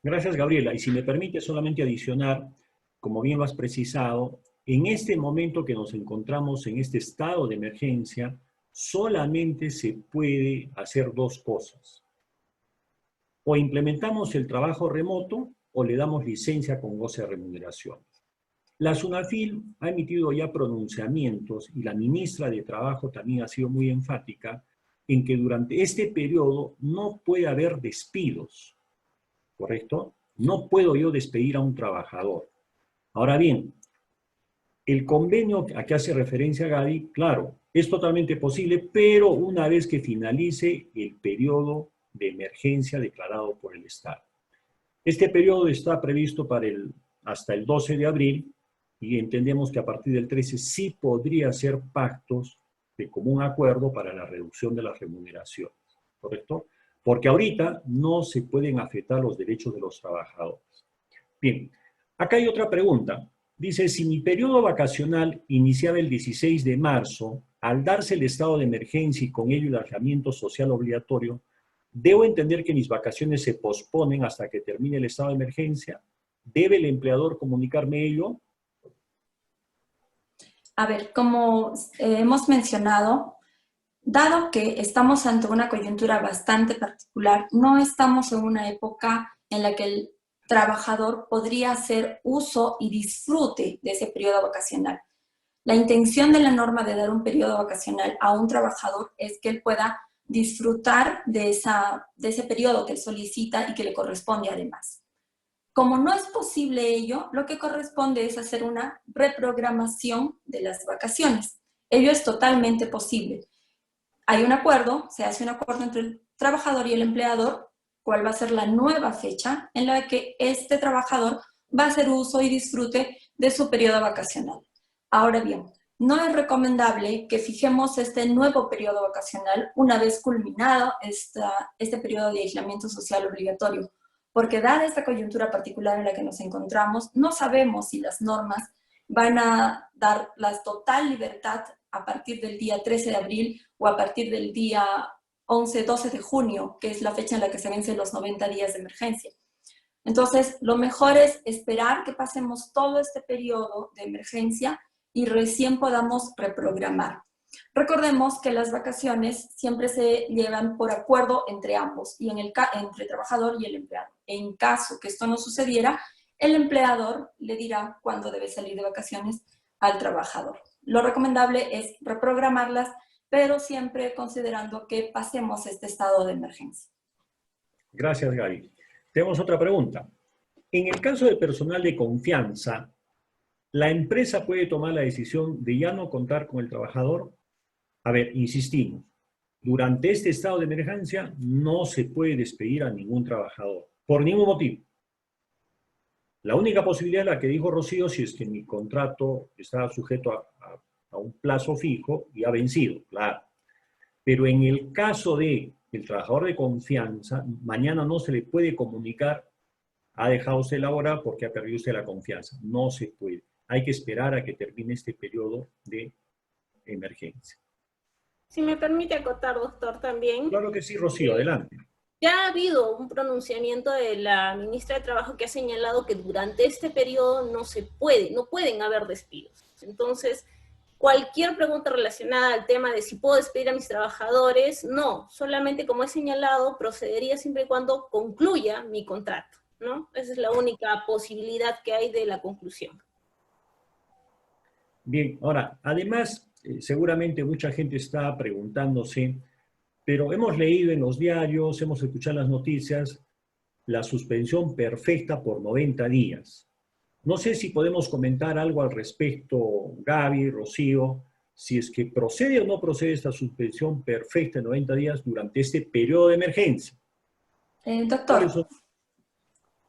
Speaker 6: Gracias, Gabriela. Y si me permite solamente adicionar, como bien lo has precisado, en este momento que nos encontramos en este estado de emergencia, solamente se puede hacer dos cosas. O implementamos el trabajo remoto o le damos licencia con goce de remuneración. La SUNAFIL ha emitido ya pronunciamientos y la ministra de Trabajo también ha sido muy enfática en que durante este periodo no puede haber despidos, ¿correcto? No puedo yo despedir a un trabajador. Ahora bien, el convenio a que hace referencia Gaby, claro, es totalmente posible, pero una vez que finalice el periodo de emergencia declarado por el Estado. Este periodo está previsto hasta el 12 de abril y entendemos que a partir del 13 sí podría ser pactos de común acuerdo para la reducción de las remuneraciones, ¿correcto? Porque ahorita no se pueden afectar los derechos de los trabajadores. Bien, acá hay otra pregunta. Dice, si mi periodo vacacional iniciaba el 16 de marzo, al darse el estado de emergencia y con ello el aislamiento social obligatorio, ¿debo entender que mis vacaciones se posponen hasta que termine el estado de emergencia? ¿Debe el empleador comunicarme ello?
Speaker 4: A ver, como hemos mencionado, dado que estamos ante una coyuntura bastante particular, no estamos en una época en la que el trabajador podría hacer uso y disfrute de ese periodo vacacional. La intención de la norma de dar un periodo vacacional a un trabajador es que él pueda disfrutar de ese periodo que él solicita y que le corresponde además. Como no es posible ello, lo que corresponde es hacer una reprogramación de las vacaciones. Ello es totalmente posible. Hay un acuerdo, se hace un acuerdo entre el trabajador y el empleador, cuál va a ser la nueva fecha en la que este trabajador va a hacer uso y disfrute de su periodo vacacional. Ahora bien, no es recomendable que fijemos este nuevo periodo vacacional una vez culminado este periodo de aislamiento social obligatorio, porque dada esta coyuntura particular en la que nos encontramos, no sabemos si las normas van a dar la total libertad a partir del día 13 de abril o a partir del día 11-12 de junio, que es la fecha en la que se vencen los 90 días de emergencia. Entonces, lo mejor es esperar que pasemos todo este periodo de emergencia y recién podamos reprogramar. Recordemos que las vacaciones siempre se llevan por acuerdo entre ambos, y entre el trabajador y el empleado. En caso que esto no sucediera, el empleador le dirá cuándo debe salir de vacaciones al trabajador. Lo recomendable es reprogramarlas, pero siempre considerando que pasemos este estado de emergencia.
Speaker 6: Gracias, Gaby. Tenemos otra pregunta. En el caso de personal de confianza, ¿la empresa puede tomar la decisión de ya no contar con el trabajador? A ver, insistimos, durante este estado de emergencia no se puede despedir a ningún trabajador, por ningún motivo. La única posibilidad es la que dijo Rocío, si es que mi contrato está sujeto a un plazo fijo y ha vencido, claro. Pero en el caso de el trabajador de confianza, mañana no se le puede comunicar, ha dejado usted laborar porque ha perdido usted la confianza. No se puede. Hay que esperar a que termine este periodo de emergencia.
Speaker 5: Si me permite acotar, doctor, también.
Speaker 6: Claro que sí, Rocío, adelante.
Speaker 5: Ya ha habido un pronunciamiento de la ministra de Trabajo que ha señalado que durante este periodo no pueden haber despidos. Entonces, cualquier pregunta relacionada al tema de si puedo despedir a mis trabajadores, no, solamente como he señalado, procedería siempre y cuando concluya mi contrato, ¿no? Esa es la única posibilidad que hay de la conclusión.
Speaker 6: Bien, ahora, además, seguramente mucha gente está preguntándose, pero hemos leído en los diarios, hemos escuchado en las noticias, la suspensión perfecta por 90 días. No sé si podemos comentar algo al respecto, Gaby, Rocío, si es que procede o no procede esta suspensión perfecta de 90 días durante este periodo de emergencia.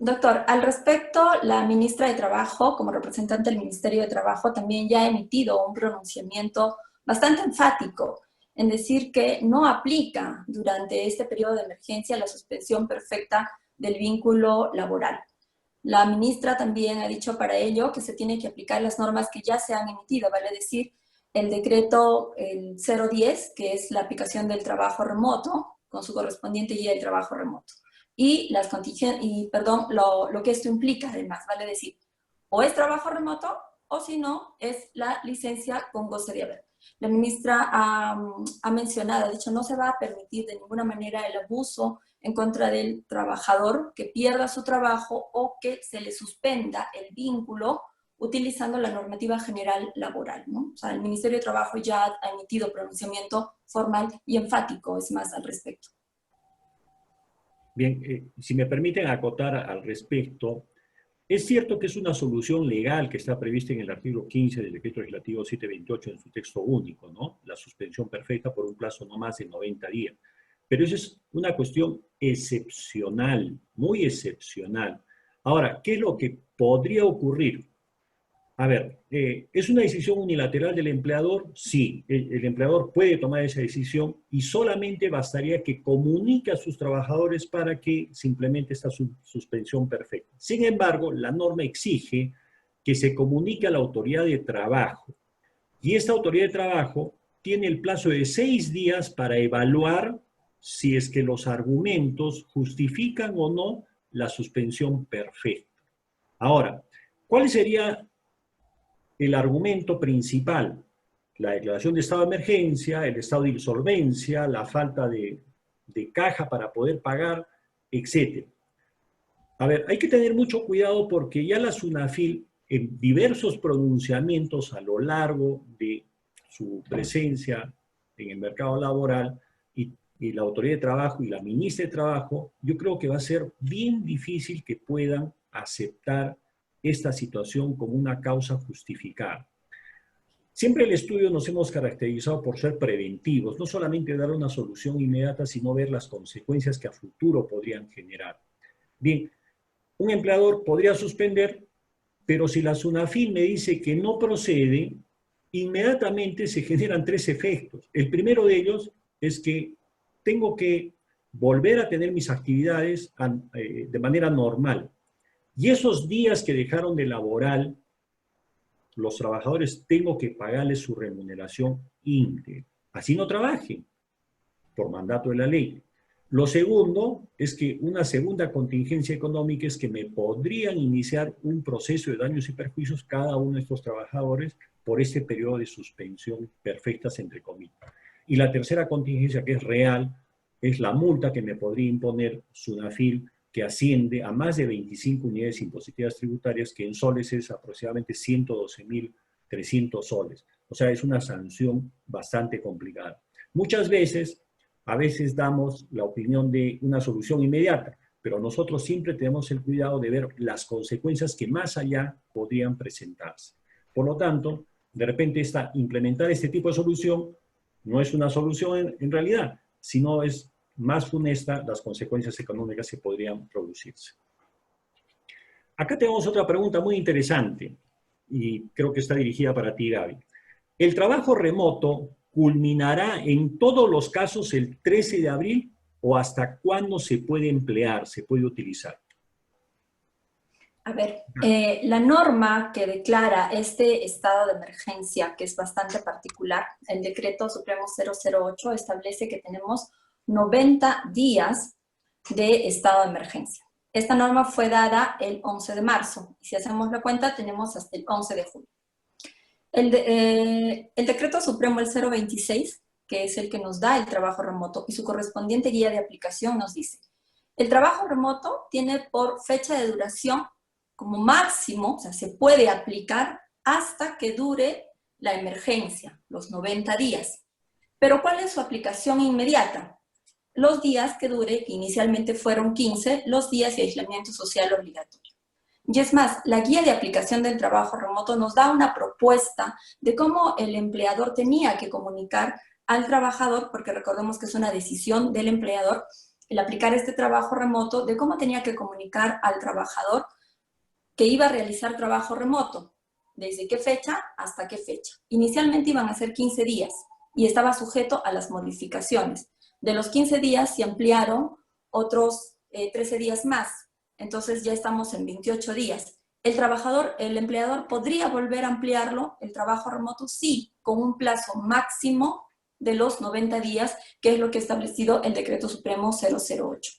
Speaker 4: Doctor, al respecto, la ministra de Trabajo, como representante del Ministerio de Trabajo, también ya ha emitido un pronunciamiento bastante enfático en decir que no aplica durante este periodo de emergencia la suspensión perfecta del vínculo laboral. La ministra también ha dicho para ello que se tienen que aplicar las normas que ya se han emitido, vale decir, el decreto 010, que es la aplicación del trabajo remoto, con su correspondiente guía del trabajo remoto. Y lo que esto implica además, vale decir, o es trabajo remoto o si no, es la licencia con goce de haber. La ministra ha mencionado, ha dicho, no se va a permitir de ninguna manera el abuso en contra del trabajador que pierda su trabajo o que se le suspenda el vínculo utilizando la normativa general laboral, ¿no? O sea, el Ministerio de Trabajo ya ha emitido pronunciamiento formal y enfático, es más, al respecto.
Speaker 6: Bien, si me permiten acotar al respecto, es cierto que es una solución legal que está prevista en el artículo 15 del Decreto Legislativo 728 en su texto único, ¿no? La suspensión perfecta por un plazo no más de 90 días. Pero eso es una cuestión excepcional, muy excepcional. Ahora, ¿qué es lo que podría ocurrir? A ver, ¿es una decisión unilateral del empleador? Sí, el empleador puede tomar esa decisión y solamente bastaría que comunique a sus trabajadores para que se implemente esta suspensión perfecta. Sin embargo, la norma exige que se comunique a la autoridad de trabajo y esta autoridad de trabajo tiene el plazo de 6 días para evaluar si es que los argumentos justifican o no la suspensión perfecta. Ahora, ¿cuál sería el argumento principal? La declaración de estado de emergencia, el estado de insolvencia, la falta de caja para poder pagar, etc. A ver, hay que tener mucho cuidado porque ya la SUNAFIL, en diversos pronunciamientos a lo largo de su presencia en el mercado laboral, y la Autoridad de Trabajo y la Ministra de Trabajo, yo creo que va a ser bien difícil que puedan aceptar esta situación como una causa justificada. Siempre en el estudio nos hemos caracterizado por ser preventivos, no solamente dar una solución inmediata, sino ver las consecuencias que a futuro podrían generar. Bien, un empleador podría suspender, pero si la SUNAFIL me dice que no procede, inmediatamente se generan tres efectos. El primero de ellos es que tengo que volver a tener mis actividades de manera normal. Y esos días que dejaron de laborar, los trabajadores tengo que pagarles su remuneración íntegra. Así no trabajen, por mandato de la ley. Lo segundo es que una segunda contingencia económica es que me podrían iniciar un proceso de daños y perjuicios cada uno de estos trabajadores por este periodo de suspensión perfectas, entre comillas. Y la tercera contingencia, que es real, es la multa que me podría imponer SUNAFIL, que asciende a más de 25 unidades impositivas tributarias, que en soles es aproximadamente 112.300 soles. O sea, es una sanción bastante complicada. Muchas veces, a veces damos la opinión de una solución inmediata, pero nosotros siempre tenemos el cuidado de ver las consecuencias que más allá podrían presentarse. Por lo tanto, de repente implementar este tipo de solución no es una solución en realidad, sino es más funesta las consecuencias económicas que podrían producirse. Acá tenemos otra pregunta muy interesante, y creo que está dirigida para ti, Gaby. ¿El trabajo remoto culminará en todos los casos el 13 de abril o hasta cuándo se puede emplear, se puede utilizar?
Speaker 4: A ver, la norma que declara este estado de emergencia, que es bastante particular, el decreto supremo 008 establece que tenemos 90 días de estado de emergencia. Esta norma fue dada el 11 de marzo, y si hacemos la cuenta tenemos hasta el 11 de julio. El decreto supremo, el 026, que es el que nos da el trabajo remoto, y su correspondiente guía de aplicación nos dice, el trabajo remoto tiene por fecha de duración como máximo, o sea, se puede aplicar hasta que dure la emergencia, los 90 días. Pero ¿cuál es su aplicación inmediata? Los días que dure, que inicialmente fueron 15, los días de aislamiento social obligatorio. Y es más, la guía de aplicación del trabajo remoto nos da una propuesta de cómo el empleador tenía que comunicar al trabajador, porque recordemos que es una decisión del empleador, el aplicar este trabajo remoto, de cómo tenía que comunicar al trabajador que iba a realizar trabajo remoto, desde qué fecha hasta qué fecha. Inicialmente iban a ser 15 días y estaba sujeto a las modificaciones. De los 15 días se ampliaron otros 13 días más, entonces ya estamos en 28 días. El empleador podría volver a ampliarlo, el trabajo remoto, sí, con un plazo máximo de los 90 días, que es lo que ha establecido el decreto supremo 008.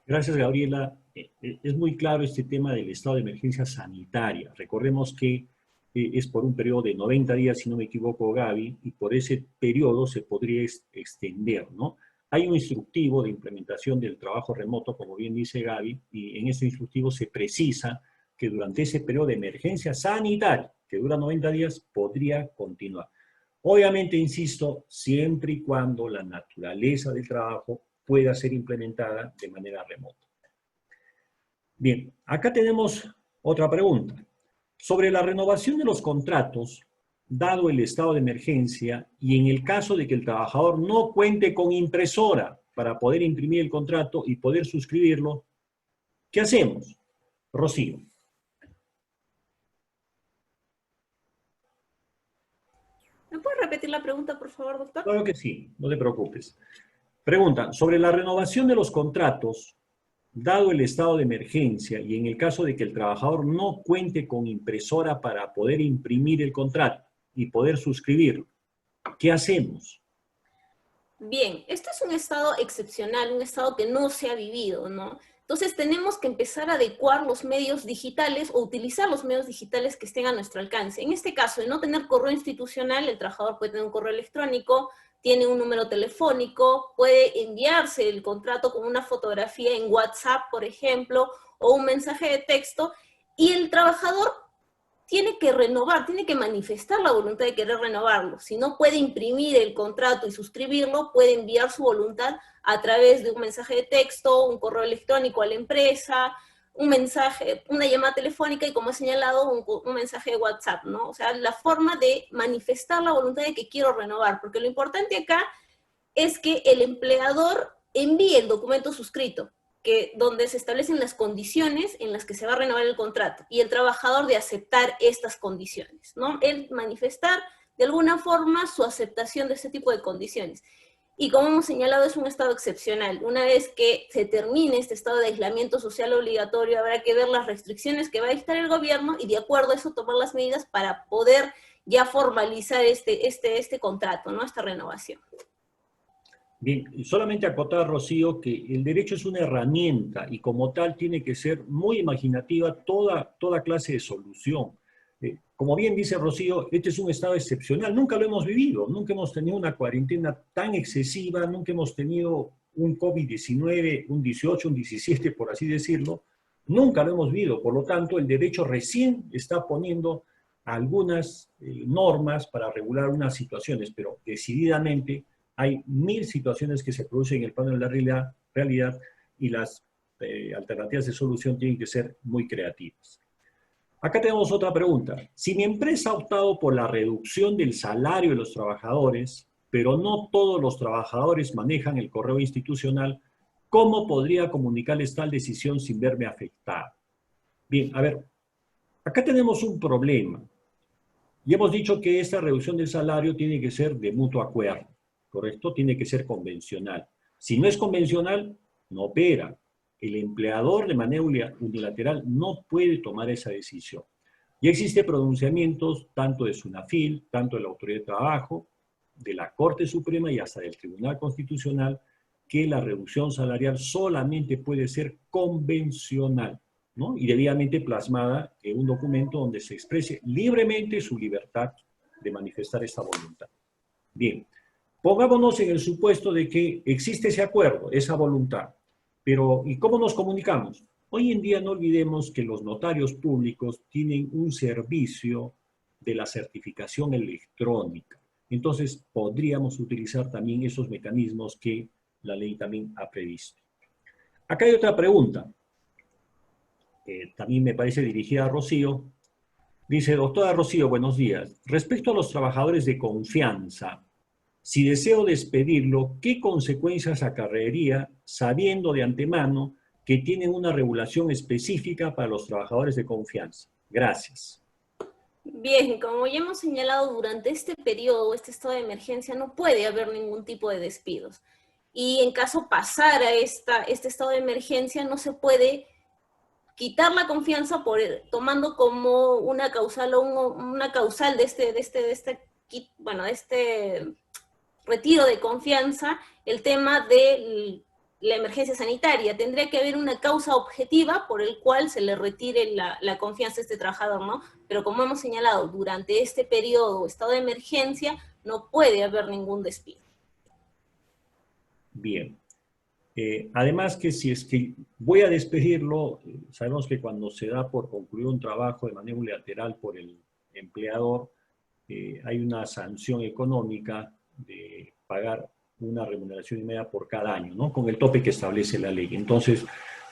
Speaker 6: Gracias, Gabriela. Es muy claro este tema del estado de emergencia sanitaria. Recordemos que es por un periodo de 90 días, si no me equivoco, Gaby, y por ese periodo se podría extender, ¿no? Hay un instructivo de implementación del trabajo remoto, como bien dice Gaby, y en ese instructivo se precisa que durante ese periodo de emergencia sanitaria, que dura 90 días, podría continuar. Obviamente, insisto, siempre y cuando la naturaleza del trabajo pueda ser implementada de manera remota. Bien, acá tenemos otra pregunta. Sobre la renovación de los contratos, dado el estado de emergencia y en el caso de que el trabajador no cuente con impresora para poder imprimir el contrato y poder suscribirlo, ¿qué hacemos? Rocío.
Speaker 5: ¿Me puede repetir la pregunta, por favor, doctor?
Speaker 6: Claro que sí, no te preocupes. Pregunta, sobre la renovación de los contratos, dado el estado de emergencia y en el caso de que el trabajador no cuente con impresora para poder imprimir el contrato y poder suscribirlo, ¿qué hacemos?
Speaker 5: Bien, este es un estado excepcional, un estado que no se ha vivido, ¿no? Entonces tenemos que empezar a adecuar los medios digitales o utilizar los medios digitales que estén a nuestro alcance. En este caso, de no tener correo institucional, el trabajador puede tener un correo electrónico, tiene un número telefónico, puede enviarse el contrato con una fotografía en WhatsApp, por ejemplo, o un mensaje de texto, y el trabajador tiene que renovar, tiene que manifestar la voluntad de querer renovarlo. Si no puede imprimir el contrato y suscribirlo, puede enviar su voluntad a través de un mensaje de texto, un correo electrónico a la empresa, un mensaje, una llamada telefónica y, como he señalado, un mensaje de WhatsApp, ¿no? O sea, la forma de manifestar la voluntad de que quiero renovar, porque lo importante acá es que el empleador envíe el documento suscrito. donde se establecen las condiciones en las que se va a renovar el contrato, y el trabajador de aceptar estas condiciones, ¿no? El manifestar de alguna forma su aceptación de este tipo de condiciones. Y como hemos señalado, es un estado excepcional. Una vez que se termine este estado de aislamiento social obligatorio, habrá que ver las restricciones que va a dictar el gobierno y de acuerdo a eso tomar las medidas para poder ya formalizar este contrato, ¿no? Esta renovación.
Speaker 6: Bien, y solamente acotar, Rocío, que el derecho es una herramienta y como tal tiene que ser muy imaginativa toda clase de solución. Como bien dice Rocío, este es un estado excepcional, nunca lo hemos vivido, nunca hemos tenido una cuarentena tan excesiva, nunca hemos tenido un COVID-19, un 18, un 17, por así decirlo, nunca lo hemos vivido, por lo tanto el derecho recién está poniendo algunas normas para regular unas situaciones, pero decididamente hay 1000 situaciones que se producen en el plano de la realidad y las alternativas de solución tienen que ser muy creativas. Acá tenemos otra pregunta. Si mi empresa ha optado por la reducción del salario de los trabajadores, pero no todos los trabajadores manejan el correo institucional, ¿cómo podría comunicarles tal decisión sin verme afectado? Bien, a ver, acá tenemos un problema. Y hemos dicho que esta reducción del salario tiene que ser de mutuo acuerdo, ¿correcto? Tiene que ser convencional. Si no es convencional, no opera. El empleador de manera unilateral no puede tomar esa decisión. Ya existen pronunciamientos tanto de SUNAFIL, tanto de la Autoridad de Trabajo, de la Corte Suprema y hasta del Tribunal Constitucional, que la reducción salarial solamente puede ser convencional, ¿no? Y debidamente plasmada en un documento donde se exprese libremente su libertad de manifestar esta voluntad. Bien, pongámonos en el supuesto de que existe ese acuerdo, esa voluntad. Pero, ¿y cómo nos comunicamos? Hoy en día no olvidemos que los notarios públicos tienen un servicio de la certificación electrónica. Entonces, podríamos utilizar también esos mecanismos que la ley también ha previsto. Acá hay otra pregunta, que también me parece dirigida a Rocío. Dice, doctora Rocío, buenos días. Respecto a los trabajadores de confianza, si deseo despedirlo, ¿qué consecuencias acarrearía sabiendo de antemano que tienen una regulación específica para los trabajadores de confianza? Gracias.
Speaker 5: Bien, como ya hemos señalado, durante este periodo, este estado de emergencia, no puede haber ningún tipo de despidos. Y en caso pasara este estado de emergencia, no se puede quitar la confianza tomando como una causal o una causal de este retiro de confianza el tema de la emergencia sanitaria. Tendría que haber una causa objetiva por el cual se le retire la confianza a este trabajador, ¿no? Pero como hemos señalado, durante este periodo, estado de emergencia, no puede haber ningún despido.
Speaker 6: Bien. Además que si es que voy a despedirlo, sabemos que cuando se da por concluir un trabajo de manera unilateral por el empleador, hay una sanción económica de pagar una remuneración inmediata por cada año, ¿no? Con el tope que establece la ley. Entonces,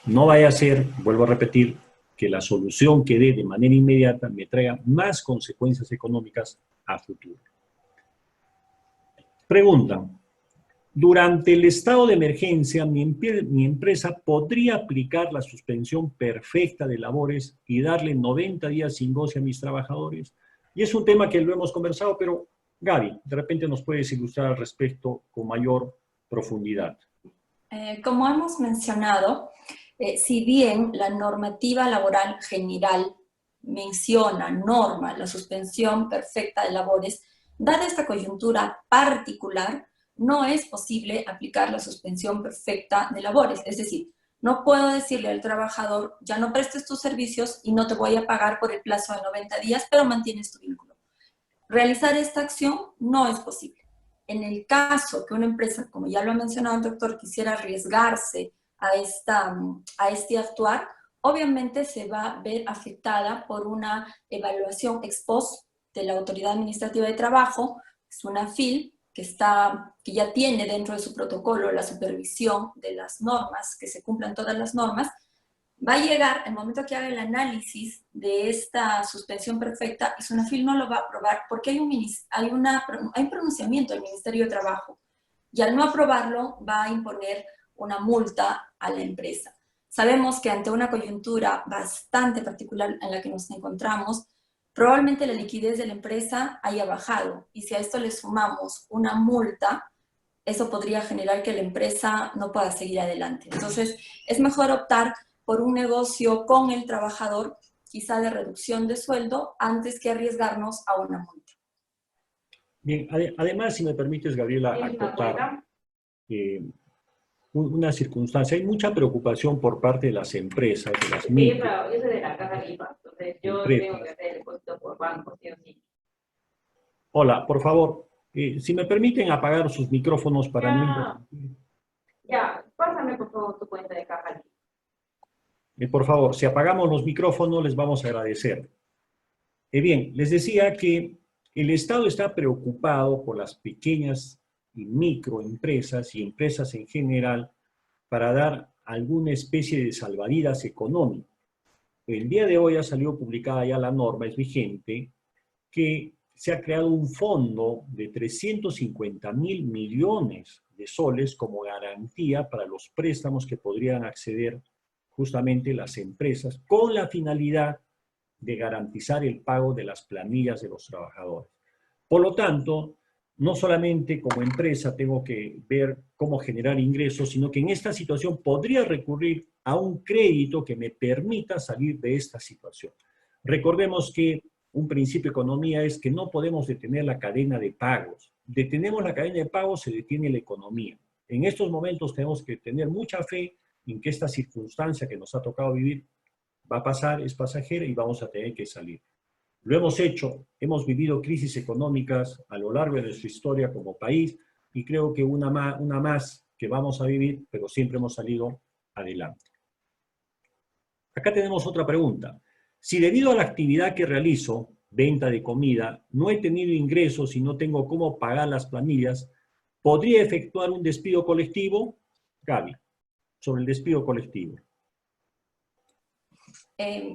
Speaker 6: no vaya a ser, vuelvo a repetir, que la solución que dé de manera inmediata me traiga más consecuencias económicas a futuro. Preguntan, durante el estado de emergencia, mi empresa podría aplicar la suspensión perfecta de labores y darle 90 días sin goce a mis trabajadores. Y es un tema que lo hemos conversado, pero Gaby, de repente nos puedes ilustrar al respecto con mayor profundidad.
Speaker 4: Como hemos mencionado, si bien la normativa laboral general norma la suspensión perfecta de labores, dada esta coyuntura particular, no es posible aplicar la suspensión perfecta de labores. Es decir, no puedo decirle al trabajador, ya no prestes tus servicios y no te voy a pagar por el plazo de 90 días, pero mantienes tu vínculo. Realizar esta acción no es posible. En el caso que una empresa, como ya lo ha mencionado el doctor, quisiera arriesgarse a este actuar, obviamente se va a ver afectada por una evaluación ex post de la Autoridad Administrativa de Trabajo, es una FIL, que ya tiene dentro de su protocolo la supervisión de las normas, que se cumplan todas las normas. Va a llegar el momento que haga el análisis de esta suspensión perfecta y SUNAFIL no lo va a aprobar porque hay un pronunciamiento del Ministerio de Trabajo y al no aprobarlo va a imponer una multa a la empresa. Sabemos que ante una coyuntura bastante particular en la que nos encontramos, probablemente la liquidez de la empresa haya bajado, y si a esto le sumamos una multa, eso podría generar que la empresa no pueda seguir adelante. Entonces, es mejor optar por un negocio con el trabajador, quizá de reducción de sueldo, antes que arriesgarnos a una multa.
Speaker 6: Bien, además, si me permites, Gabriela, acotar una circunstancia. Hay mucha preocupación por parte de las empresas, de las micro.
Speaker 7: Yo soy de la Caja Lima, entonces yo tengo que hacer el depósito por banco, sí o sí.
Speaker 6: Hola, por favor, si me permiten apagar sus micrófonos para mí.
Speaker 7: Ya, pásame por favor tu cuenta de Caja Lima.
Speaker 6: Por favor, si apagamos los micrófonos, les vamos a agradecer. Bien, les decía que el Estado está preocupado por las pequeñas y microempresas y empresas en general para dar alguna especie de salvavidas económico. El día de hoy ha salido publicada ya la norma, es vigente, que se ha creado un fondo de 350.000 millones de soles como garantía para los préstamos que podrían acceder justamente las empresas con la finalidad de garantizar el pago de las planillas de los trabajadores. Por lo tanto, no solamente como empresa tengo que ver cómo generar ingresos, sino que en esta situación podría recurrir a un crédito que me permita salir de esta situación. Recordemos que un principio de economía es que no podemos detener la cadena de pagos. Detenemos la cadena de pagos, se detiene la economía. En estos momentos tenemos que tener mucha fe en que esta circunstancia que nos ha tocado vivir va a pasar, es pasajera y vamos a tener que salir. Lo hemos hecho, hemos vivido crisis económicas a lo largo de nuestra historia como país y creo que una más que vamos a vivir, pero siempre hemos salido adelante. Acá tenemos otra pregunta. Si debido a la actividad que realizo, venta de comida, no he tenido ingresos y no tengo cómo pagar las planillas, ¿podría efectuar un despido colectivo? Gaby, sobre el despido colectivo.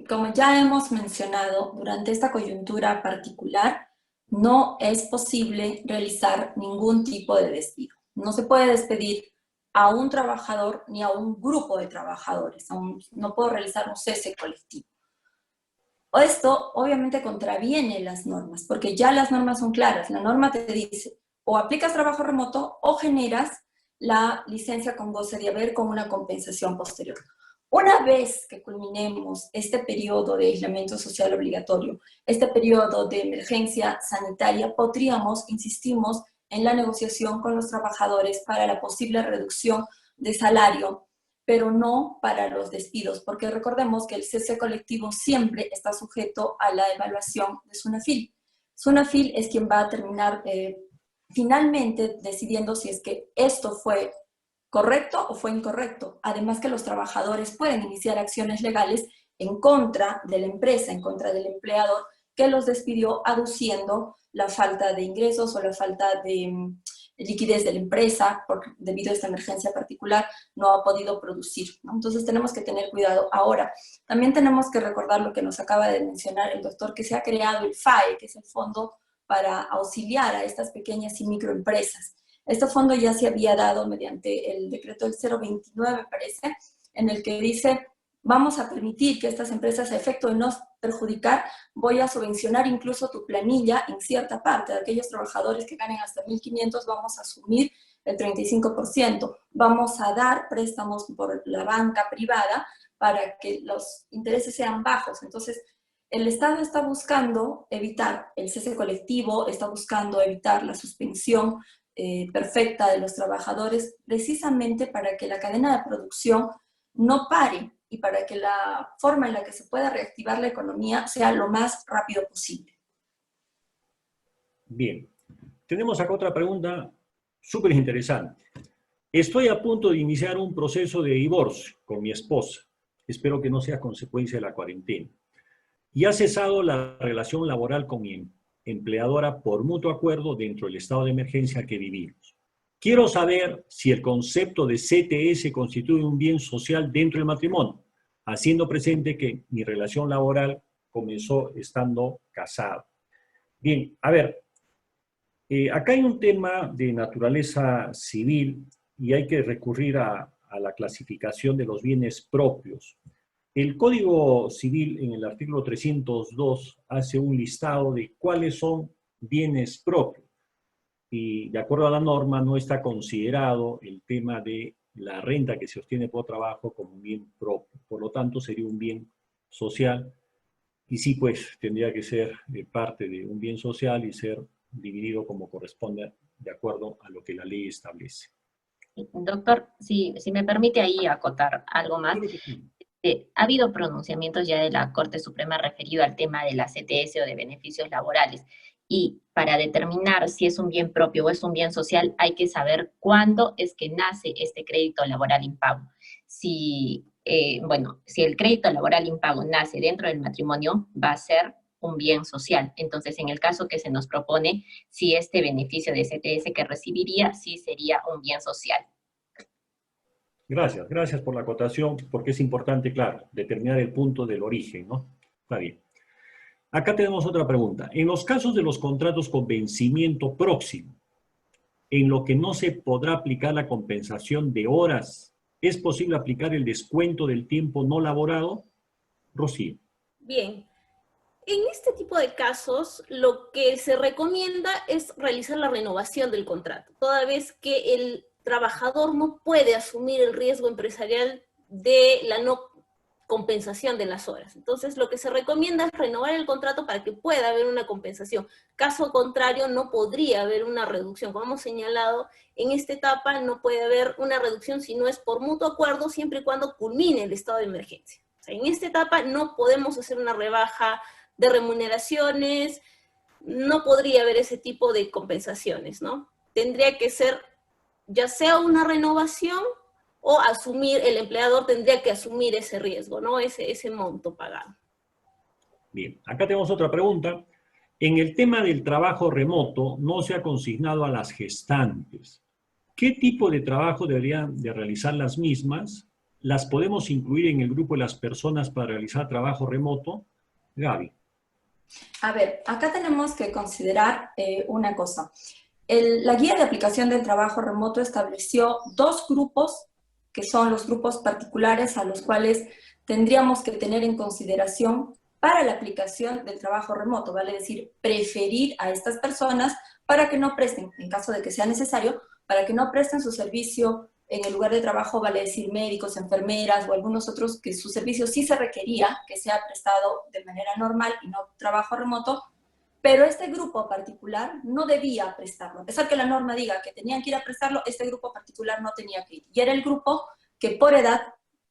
Speaker 4: Como ya hemos mencionado, durante esta coyuntura particular, no es posible realizar ningún tipo de despido. No se puede despedir a un trabajador ni a un grupo de trabajadores. No puedo realizar un cese colectivo. Esto obviamente contraviene las normas, porque ya las normas son claras. La norma te dice, o aplicas trabajo remoto o generas la licencia con goce de haber con una compensación posterior. Una vez que culminemos este periodo de aislamiento social obligatorio, este periodo de emergencia sanitaria, insistimos en la negociación con los trabajadores para la posible reducción de salario, pero no para los despidos, porque recordemos que el cese colectivo siempre está sujeto a la evaluación de SUNAFIL. SUNAFIL es quien va a terminar finalmente decidiendo si es que esto fue correcto o fue incorrecto. Además que los trabajadores pueden iniciar acciones legales en contra de la empresa, en contra del empleador que los despidió aduciendo la falta de ingresos o la falta de liquidez de la empresa, porque debido a esta emergencia particular no ha podido producir, ¿no? Entonces tenemos que tener cuidado. Ahora, también tenemos que recordar lo que nos acaba de mencionar el doctor, que se ha creado el FAE, que es el Fondo para auxiliar a estas pequeñas y microempresas. Este fondo ya se había dado mediante el decreto del 029, parece, en el que dice, vamos a permitir que estas empresas, a efecto de no perjudicar, voy a subvencionar incluso tu planilla en cierta parte. De aquellos trabajadores que ganen hasta 1.500, vamos a asumir el 35%. Vamos a dar préstamos por la banca privada para que los intereses sean bajos. Entonces, el Estado está buscando evitar el cese colectivo, está buscando evitar la suspensión perfecta de los trabajadores, precisamente para que la cadena de producción no pare y para que la forma en la que se pueda reactivar la economía sea lo más rápido posible.
Speaker 6: Bien, tenemos acá otra pregunta súper interesante. Estoy a punto de iniciar un proceso de divorcio con mi esposa. Espero que no sea consecuencia de la cuarentena. Y ha cesado la relación laboral con mi empleadora por mutuo acuerdo dentro del estado de emergencia que vivimos. Quiero saber si el concepto de CTS constituye un bien social dentro del matrimonio, haciendo presente que mi relación laboral comenzó estando casado. Bien, a ver, acá hay un tema de naturaleza civil y hay que recurrir a a la clasificación de los bienes propios. El Código Civil, en el artículo 302, hace un listado de cuáles son bienes propios. Y de acuerdo a la norma, no está considerado el tema de la renta que se obtiene por trabajo como un bien propio. Por lo tanto, sería un bien social. Y sí, pues, tendría que ser parte de un bien social y ser dividido como corresponde de acuerdo a lo que la ley establece.
Speaker 2: Doctor, si me permite ahí acotar algo más. Ha habido pronunciamientos ya de la Corte Suprema referido al tema de la CTS o de beneficios laborales. Y para determinar si es un bien propio o es un bien social, hay que saber cuándo es que nace este crédito laboral impago. Si el crédito laboral impago nace dentro del matrimonio, va a ser un bien social. Entonces, en el caso que se nos propone, si este beneficio de CTS que recibiría, sí sería un bien social.
Speaker 6: Gracias por la acotación, porque es importante, claro, determinar el punto del origen, ¿no? Está bien. Acá tenemos otra pregunta. En los casos de los contratos con vencimiento próximo, en lo que no se podrá aplicar la compensación de horas, ¿es posible aplicar el descuento del tiempo no laborado? Rocío.
Speaker 5: Bien. En este tipo de casos, lo que se recomienda es realizar la renovación del contrato, toda vez que el trabajador no puede asumir el riesgo empresarial de la no compensación de las horas. Entonces, lo que se recomienda es renovar el contrato para que pueda haber una compensación. Caso contrario, no podría haber una reducción. Como hemos señalado, en esta etapa no puede haber una reducción si no es por mutuo acuerdo, siempre y cuando culmine el estado de emergencia. O sea, en esta etapa no podemos hacer una rebaja de remuneraciones, no podría haber ese tipo de compensaciones, ¿no? Tendría que ser ya sea una renovación o asumir, el empleador tendría que asumir ese riesgo, ¿no? Ese monto pagado.
Speaker 6: Bien, acá tenemos otra pregunta. En el tema del trabajo remoto no se ha consignado a las gestantes. ¿Qué tipo de trabajo deberían de realizar las mismas? ¿Las podemos incluir en el grupo de las personas para realizar trabajo remoto? Gaby.
Speaker 4: A ver, acá tenemos que considerar una cosa. La guía de aplicación del trabajo remoto estableció dos grupos, que son los grupos particulares a los cuales tendríamos que tener en consideración para la aplicación del trabajo remoto, vale decir, preferir a estas personas para que no presten, en caso de que sea necesario, para que no presten su servicio en el lugar de trabajo, vale decir médicos, enfermeras o algunos otros que su servicio sí se requería que sea prestado de manera normal y no trabajo remoto, pero este grupo particular no debía prestarlo. A pesar que la norma diga que tenían que ir a prestarlo, este grupo particular no tenía que ir. Y era el grupo que por edad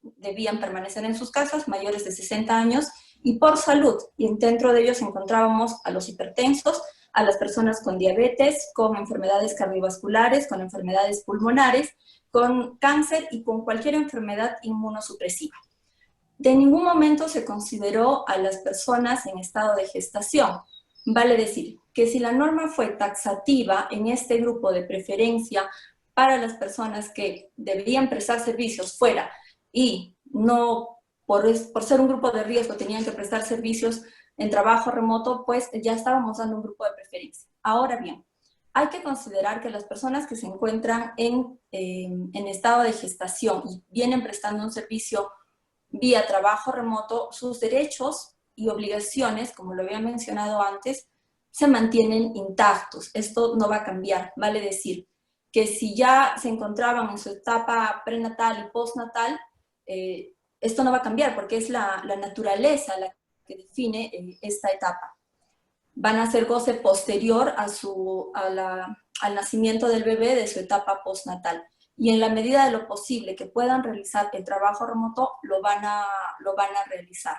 Speaker 4: debían permanecer en sus casas, mayores de 60 años, y por salud. Y dentro de ellos encontrábamos a los hipertensos, a las personas con diabetes, con enfermedades cardiovasculares, con enfermedades pulmonares, con cáncer y con cualquier enfermedad inmunosupresiva. De ningún momento se consideró a las personas en estado de gestación. Vale decir que si la norma fue taxativa en este grupo de preferencia para las personas que deberían prestar servicios fuera y no por ser un grupo de riesgo tenían que prestar servicios en trabajo remoto, pues ya estábamos dando un grupo de preferencia. Ahora bien, hay que considerar que las personas que se encuentran en estado de gestación y vienen prestando un servicio vía trabajo remoto, sus derechos y obligaciones, como lo había mencionado antes, se mantienen intactos. Esto no va a cambiar. Vale decir que si ya se encontraban en su etapa prenatal y postnatal, esto no va a cambiar porque es la naturaleza la que define esta etapa. Van a ser goce posterior al nacimiento del bebé de su etapa postnatal. Y en la medida de lo posible que puedan realizar el trabajo remoto, lo van a realizar.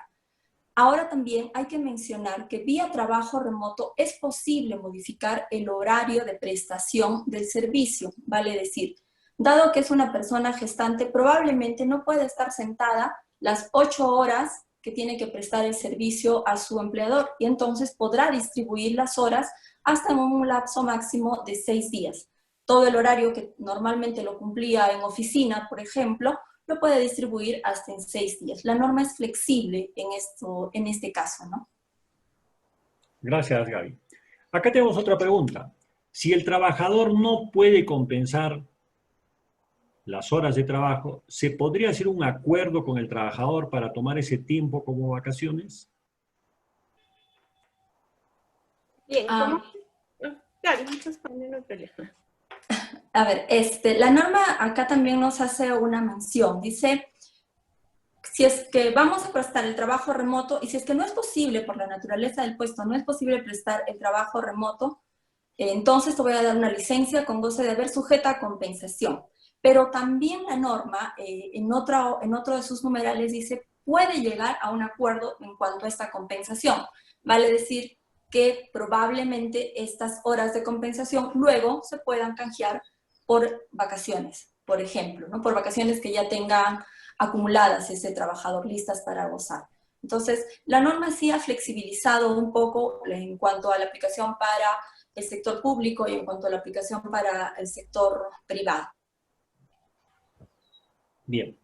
Speaker 4: Ahora también hay que mencionar que vía trabajo remoto es posible modificar el horario de prestación del servicio, vale decir, dado que es una persona gestante, probablemente no puede estar sentada las 8 horas que tiene que prestar el servicio a su empleador y entonces podrá distribuir las horas hasta en un lapso máximo de 6 días. Todo el horario que normalmente lo cumplía en oficina, por ejemplo, lo puede distribuir hasta en 6 días. La norma es flexible en este caso, ¿no?
Speaker 6: Gracias, Gaby. Acá tenemos otra pregunta. Si el trabajador no puede compensar las horas de trabajo, ¿se podría hacer un acuerdo con el trabajador para tomar ese tiempo como vacaciones?
Speaker 5: Bien, ¿cómo? Claro, muchas palabras, no hay problema.
Speaker 4: A ver, la norma acá también nos hace una mención. Dice, si es que vamos a prestar el trabajo remoto y si es que no es posible, por la naturaleza del puesto, no es posible prestar el trabajo remoto, entonces te voy a dar una licencia con goce de haber sujeta a compensación. Pero también la norma, en otro de sus numerales, dice, puede llegar a un acuerdo en cuanto a esta compensación. Vale decir que probablemente estas horas de compensación luego se puedan canjear por vacaciones, por ejemplo, ¿no? Por vacaciones que ya tengan acumuladas ese trabajador, listas para gozar. Entonces, la norma sí ha flexibilizado un poco en cuanto a la aplicación para el sector público y en cuanto a la aplicación para el sector privado.
Speaker 6: Bien.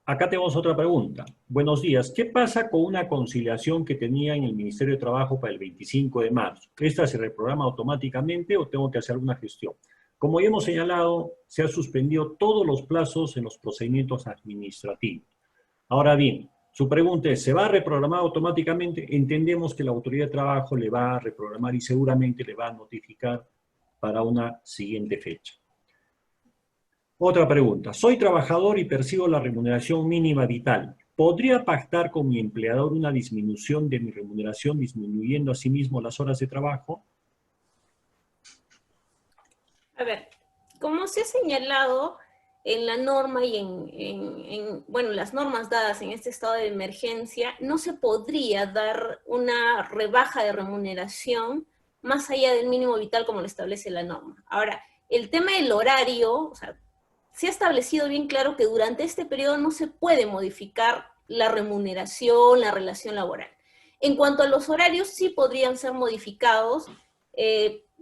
Speaker 6: Acá tenemos otra pregunta. Buenos días. ¿Qué pasa con una conciliación que tenía en el Ministerio de Trabajo para el 25 de marzo? ¿Esta se reprograma automáticamente o tengo que hacer alguna gestión? Como ya hemos señalado, se han suspendido todos los plazos en los procedimientos administrativos. Ahora bien, su pregunta es, ¿se va a reprogramar automáticamente? Entendemos que la Autoridad de Trabajo le va a reprogramar y seguramente le va a notificar para una siguiente fecha. Otra pregunta. Soy trabajador y percibo la remuneración mínima vital. ¿Podría pactar con mi empleador una disminución de mi remuneración, disminuyendo asimismo las horas de trabajo?
Speaker 5: A ver, como se ha señalado en la norma y bueno, las normas dadas en este estado de emergencia, no se podría dar una rebaja de remuneración más allá del mínimo vital como lo establece la norma. Ahora, el tema del horario, o sea, se ha establecido bien claro que durante este periodo no se puede modificar la remuneración, la relación laboral. En cuanto a los horarios, sí podrían ser modificados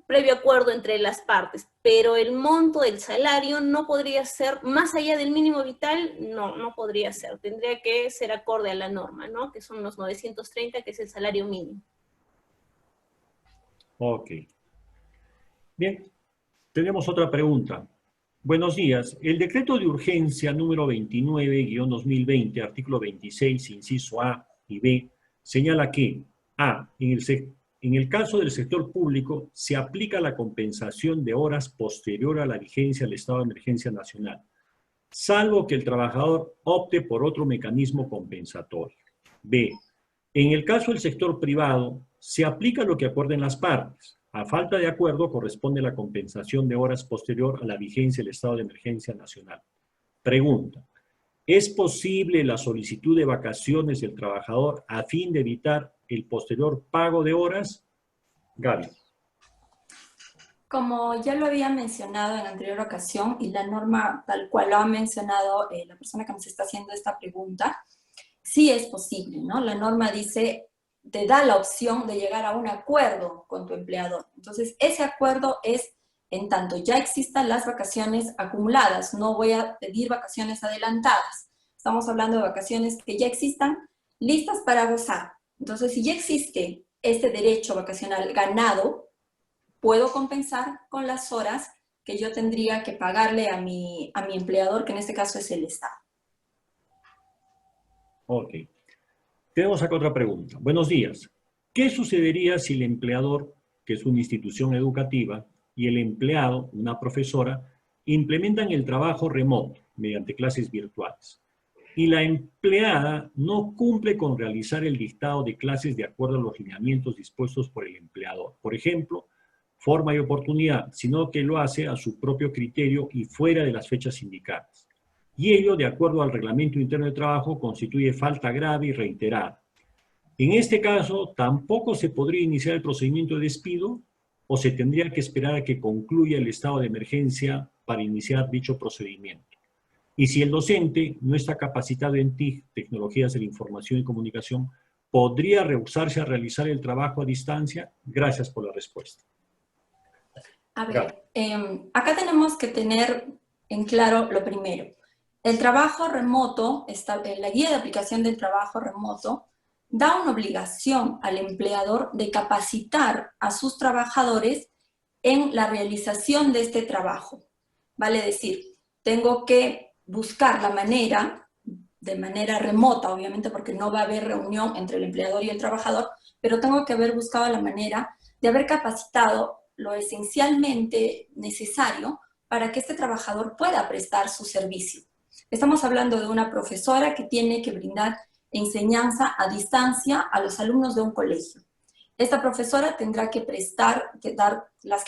Speaker 5: previo acuerdo entre las partes, pero el monto del salario no podría ser, más allá del mínimo vital, no podría ser. Tendría que ser acorde a la norma, ¿no? Que son los 930, que es el salario mínimo.
Speaker 6: Ok. Bien, tenemos otra pregunta. Buenos días. El decreto de urgencia número 29-2020, artículo 26, inciso A y B, señala que A, en el caso del sector público, se aplica la compensación de horas posterior a la vigencia del estado de emergencia nacional, salvo que el trabajador opte por otro mecanismo compensatorio. B, en el caso del sector privado, se aplica lo que acuerden las partes. A falta de acuerdo, corresponde la compensación de horas posterior a la vigencia del estado de emergencia nacional. Pregunta. ¿Es posible la solicitud de vacaciones del trabajador a fin de evitar el posterior pago de horas? Gaby.
Speaker 4: Como ya lo había mencionado en la anterior ocasión, y la norma tal cual lo ha mencionado la persona que nos está haciendo esta pregunta, sí es posible, ¿no? La norma dice, te da la opción de llegar a un acuerdo con tu empleador. Entonces, ese acuerdo es en tanto ya existan las vacaciones acumuladas. No voy a pedir vacaciones adelantadas. Estamos hablando de vacaciones que ya existan listas para gozar. Entonces, si ya existe este derecho vacacional ganado, puedo compensar con las horas que yo tendría que pagarle a mi empleador, que en este caso es el Estado.
Speaker 6: Ok. Tenemos acá otra pregunta. Buenos días. ¿Qué sucedería si el empleador, que es una institución educativa, y el empleado, una profesora, implementan el trabajo remoto mediante clases virtuales? Y la empleada no cumple con realizar el dictado de clases de acuerdo a los lineamientos dispuestos por el empleador. Por ejemplo, forma y oportunidad, sino que lo hace a su propio criterio y fuera de las fechas indicadas. Y ello, de acuerdo al reglamento interno de trabajo, constituye falta grave y reiterada. En este caso, tampoco se podría iniciar el procedimiento de despido o se tendría que esperar a que concluya el estado de emergencia para iniciar dicho procedimiento. Y si el docente no está capacitado en TIC, Tecnologías de la Información y Comunicación, ¿podría rehusarse a realizar el trabajo a distancia? Gracias por la respuesta.
Speaker 4: A ver, acá tenemos que tener en claro lo primero. El trabajo remoto, la guía de aplicación del trabajo remoto, da una obligación al empleador de capacitar a sus trabajadores en la realización de este trabajo. Vale decir, tengo que buscar la manera, de manera remota, obviamente, porque no va a haber reunión entre el empleador y el trabajador, pero tengo que haber buscado la manera de haber capacitado lo esencialmente necesario para que este trabajador pueda prestar su servicio. Estamos hablando de una profesora que tiene que brindar enseñanza a distancia a los alumnos de un colegio. Esta profesora tendrá que dar las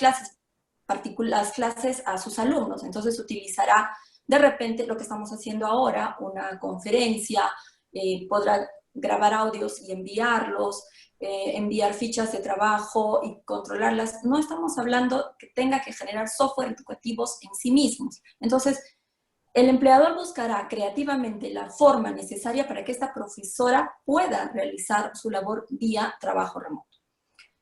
Speaker 4: clases a sus alumnos, entonces utilizará de repente lo que estamos haciendo ahora, una conferencia, podrá grabar audios y enviarlos, enviar fichas de trabajo y controlarlas. No estamos hablando que tenga que generar software educativos en sí mismos. Entonces, el empleador buscará creativamente la forma necesaria para que esta profesora pueda realizar su labor vía trabajo remoto.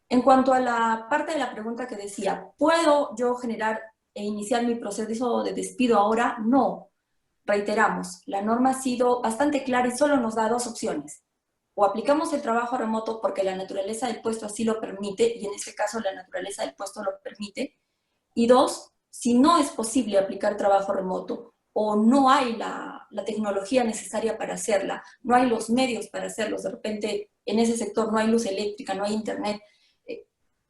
Speaker 4: En cuanto a la parte de la pregunta que decía, ¿puedo yo generar e iniciar mi proceso de despido ahora? No. Reiteramos, la norma ha sido bastante clara y solo nos da dos opciones. O aplicamos el trabajo remoto porque la naturaleza del puesto así lo permite, y en este caso la naturaleza del puesto lo permite. Y dos, si no es posible aplicar trabajo remoto o no hay la tecnología necesaria para hacerla, no hay los medios para hacerlos, de repente en ese sector no hay luz eléctrica, no hay internet,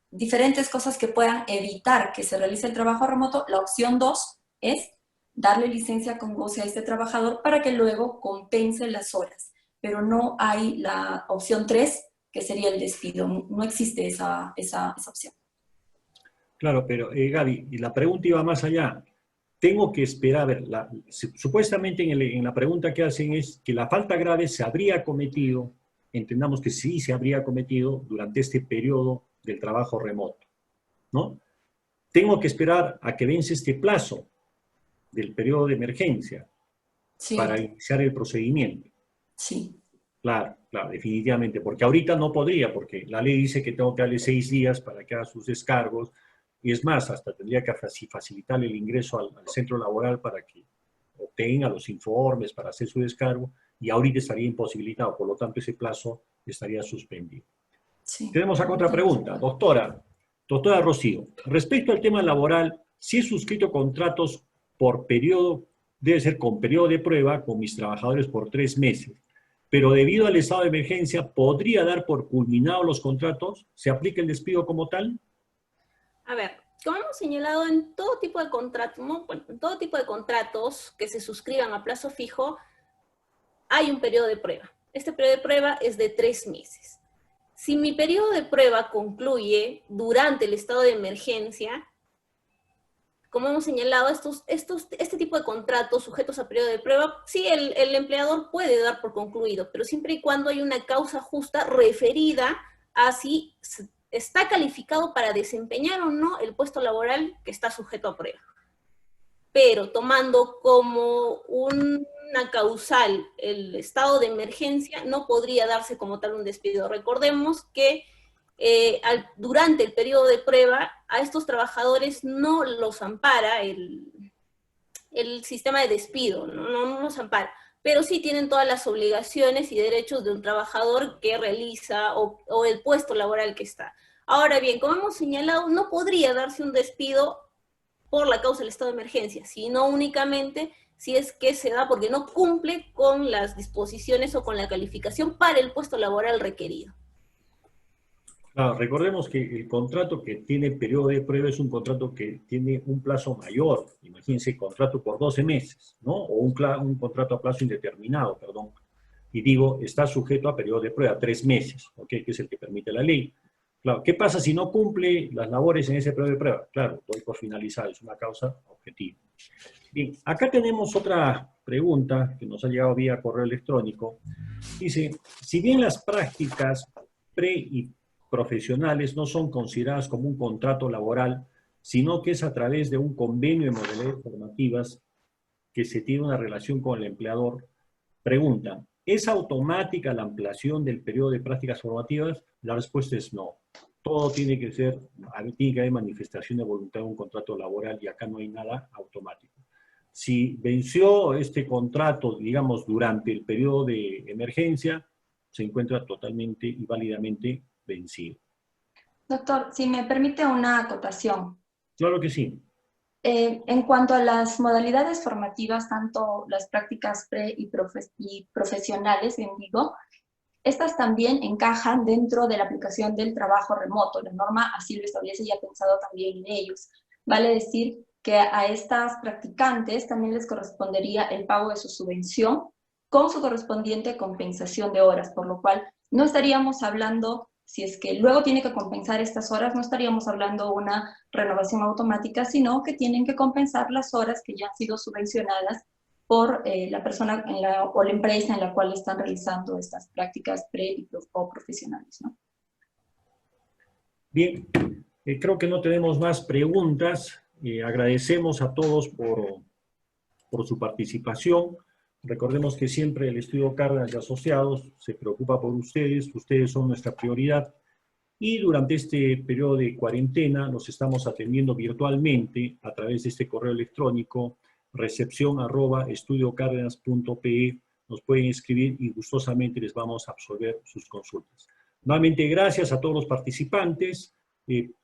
Speaker 4: diferentes cosas que puedan evitar que se realice el trabajo remoto, la opción 2 es darle licencia con goce a este trabajador para que luego compense las horas. Pero no hay la opción 3, que sería el despido. No existe esa opción.
Speaker 6: Claro, pero Gaby, y la pregunta iba más allá. Tengo que esperar, a ver, supuestamente en la pregunta que hacen es que la falta grave se habría cometido, entendamos que sí se habría cometido durante este periodo del trabajo remoto, ¿no? Tengo que esperar a que vence este plazo del periodo de emergencia para iniciar el procedimiento.
Speaker 4: Sí.
Speaker 6: Claro, definitivamente, porque ahorita no podría, porque la ley dice que tengo que darle 6 días para que haga sus descargos, y es más, hasta tendría que facilitarle el ingreso al centro laboral para que obtenga los informes para hacer su descargo, y ahorita estaría imposibilitado, por lo tanto ese plazo estaría suspendido.
Speaker 4: Sí.
Speaker 6: Tenemos acá otra pregunta, doctora Rocío. Respecto al tema laboral, si he suscrito contratos por periodo, debe ser con periodo de prueba con mis trabajadores por 3 meses, pero debido al estado de emergencia, ¿podría dar por culminados los contratos? ¿Se aplica el despido como tal?
Speaker 5: A ver, como hemos señalado, en todo tipo de contratos, ¿no? Bueno, en todo tipo de contratos que se suscriban a plazo fijo, hay un periodo de prueba. Este periodo de prueba es de 3 meses. Si mi periodo de prueba concluye durante el estado de emergencia, como hemos señalado, este tipo de contratos sujetos a periodo de prueba, sí, el empleador puede dar por concluido, pero siempre y cuando hay una causa justa referida a si está calificado para desempeñar o no el puesto laboral que está sujeto a prueba. Pero tomando como una causal el estado de emergencia, no podría darse como tal un despido. Recordemos que durante el periodo de prueba, a estos trabajadores no los ampara el sistema de despido, no los ampara, pero sí tienen todas las obligaciones y derechos de un trabajador que realiza o el puesto laboral que está. Ahora bien, como hemos señalado, no podría darse un despido por la causa del estado de emergencia, sino únicamente si es que se da porque no cumple con las disposiciones o con la calificación para el puesto laboral requerido.
Speaker 6: Claro, recordemos que el contrato que tiene periodo de prueba es un contrato que tiene un plazo mayor. Imagínense, contrato por 12 meses, ¿no? O un contrato a plazo indeterminado, perdón. Y digo, está sujeto a periodo de prueba, 3 meses, ¿ok? Que es el que permite la ley. Claro, ¿qué pasa si no cumple las labores en ese periodo de prueba? Claro, doy por finalizado, es una causa objetiva. Bien, acá tenemos otra pregunta que nos ha llegado vía correo electrónico. Dice, si bien las prácticas y profesionales no son consideradas como un contrato laboral, sino que es a través de un convenio de modalidades formativas que se tiene una relación con el empleador, pregunta, ¿es automática la ampliación del periodo de prácticas formativas? La respuesta es no. Todo tiene que haber manifestación de voluntad de un contrato laboral y acá no hay nada automático. Si venció este contrato, digamos, durante el periodo de emergencia, se encuentra totalmente y válidamente vencido.
Speaker 4: Doctor, si me permite una acotación.
Speaker 6: Claro que sí.
Speaker 4: En cuanto a las modalidades formativas, tanto las prácticas pre y profesionales, bien digo, estas también encajan dentro de la aplicación del trabajo remoto. La norma así lo establece y ha pensado también en ellos. Vale decir que a estas practicantes también les correspondería el pago de su subvención con su correspondiente compensación de horas, por lo cual no estaríamos hablando, si es que luego tiene que compensar estas horas, no estaríamos hablando de una renovación automática, sino que tienen que compensar las horas que ya han sido subvencionadas por la persona o la empresa en la cual están realizando estas prácticas pre- o profesionales, ¿no?
Speaker 6: Bien, creo que no tenemos más preguntas. Agradecemos a todos por su participación. Recordemos que siempre el Estudio Cárdenas y Asociados se preocupa por ustedes son nuestra prioridad. Y durante este periodo de cuarentena nos estamos atendiendo virtualmente a través de este correo electrónico recepcion@estudiocardenas.pe. Nos pueden escribir y gustosamente les vamos a absorber sus consultas. Nuevamente, gracias a todos los participantes.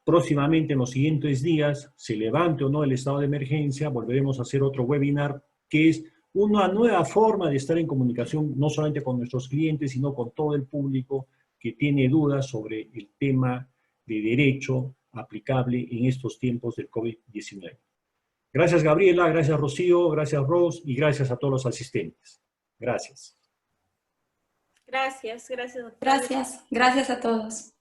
Speaker 6: Próximamente, en los siguientes días, se levante o no el estado de emergencia, volveremos a hacer otro webinar que es una nueva forma de estar en comunicación, no solamente con nuestros clientes, sino con todo el público que tiene dudas sobre el tema de derecho aplicable en estos tiempos del COVID-19. Gracias, Gabriela, gracias, Rocío, gracias, Rose, y gracias a todos los asistentes. Gracias.
Speaker 5: Gracias, gracias, doctor.
Speaker 4: Gracias a todos.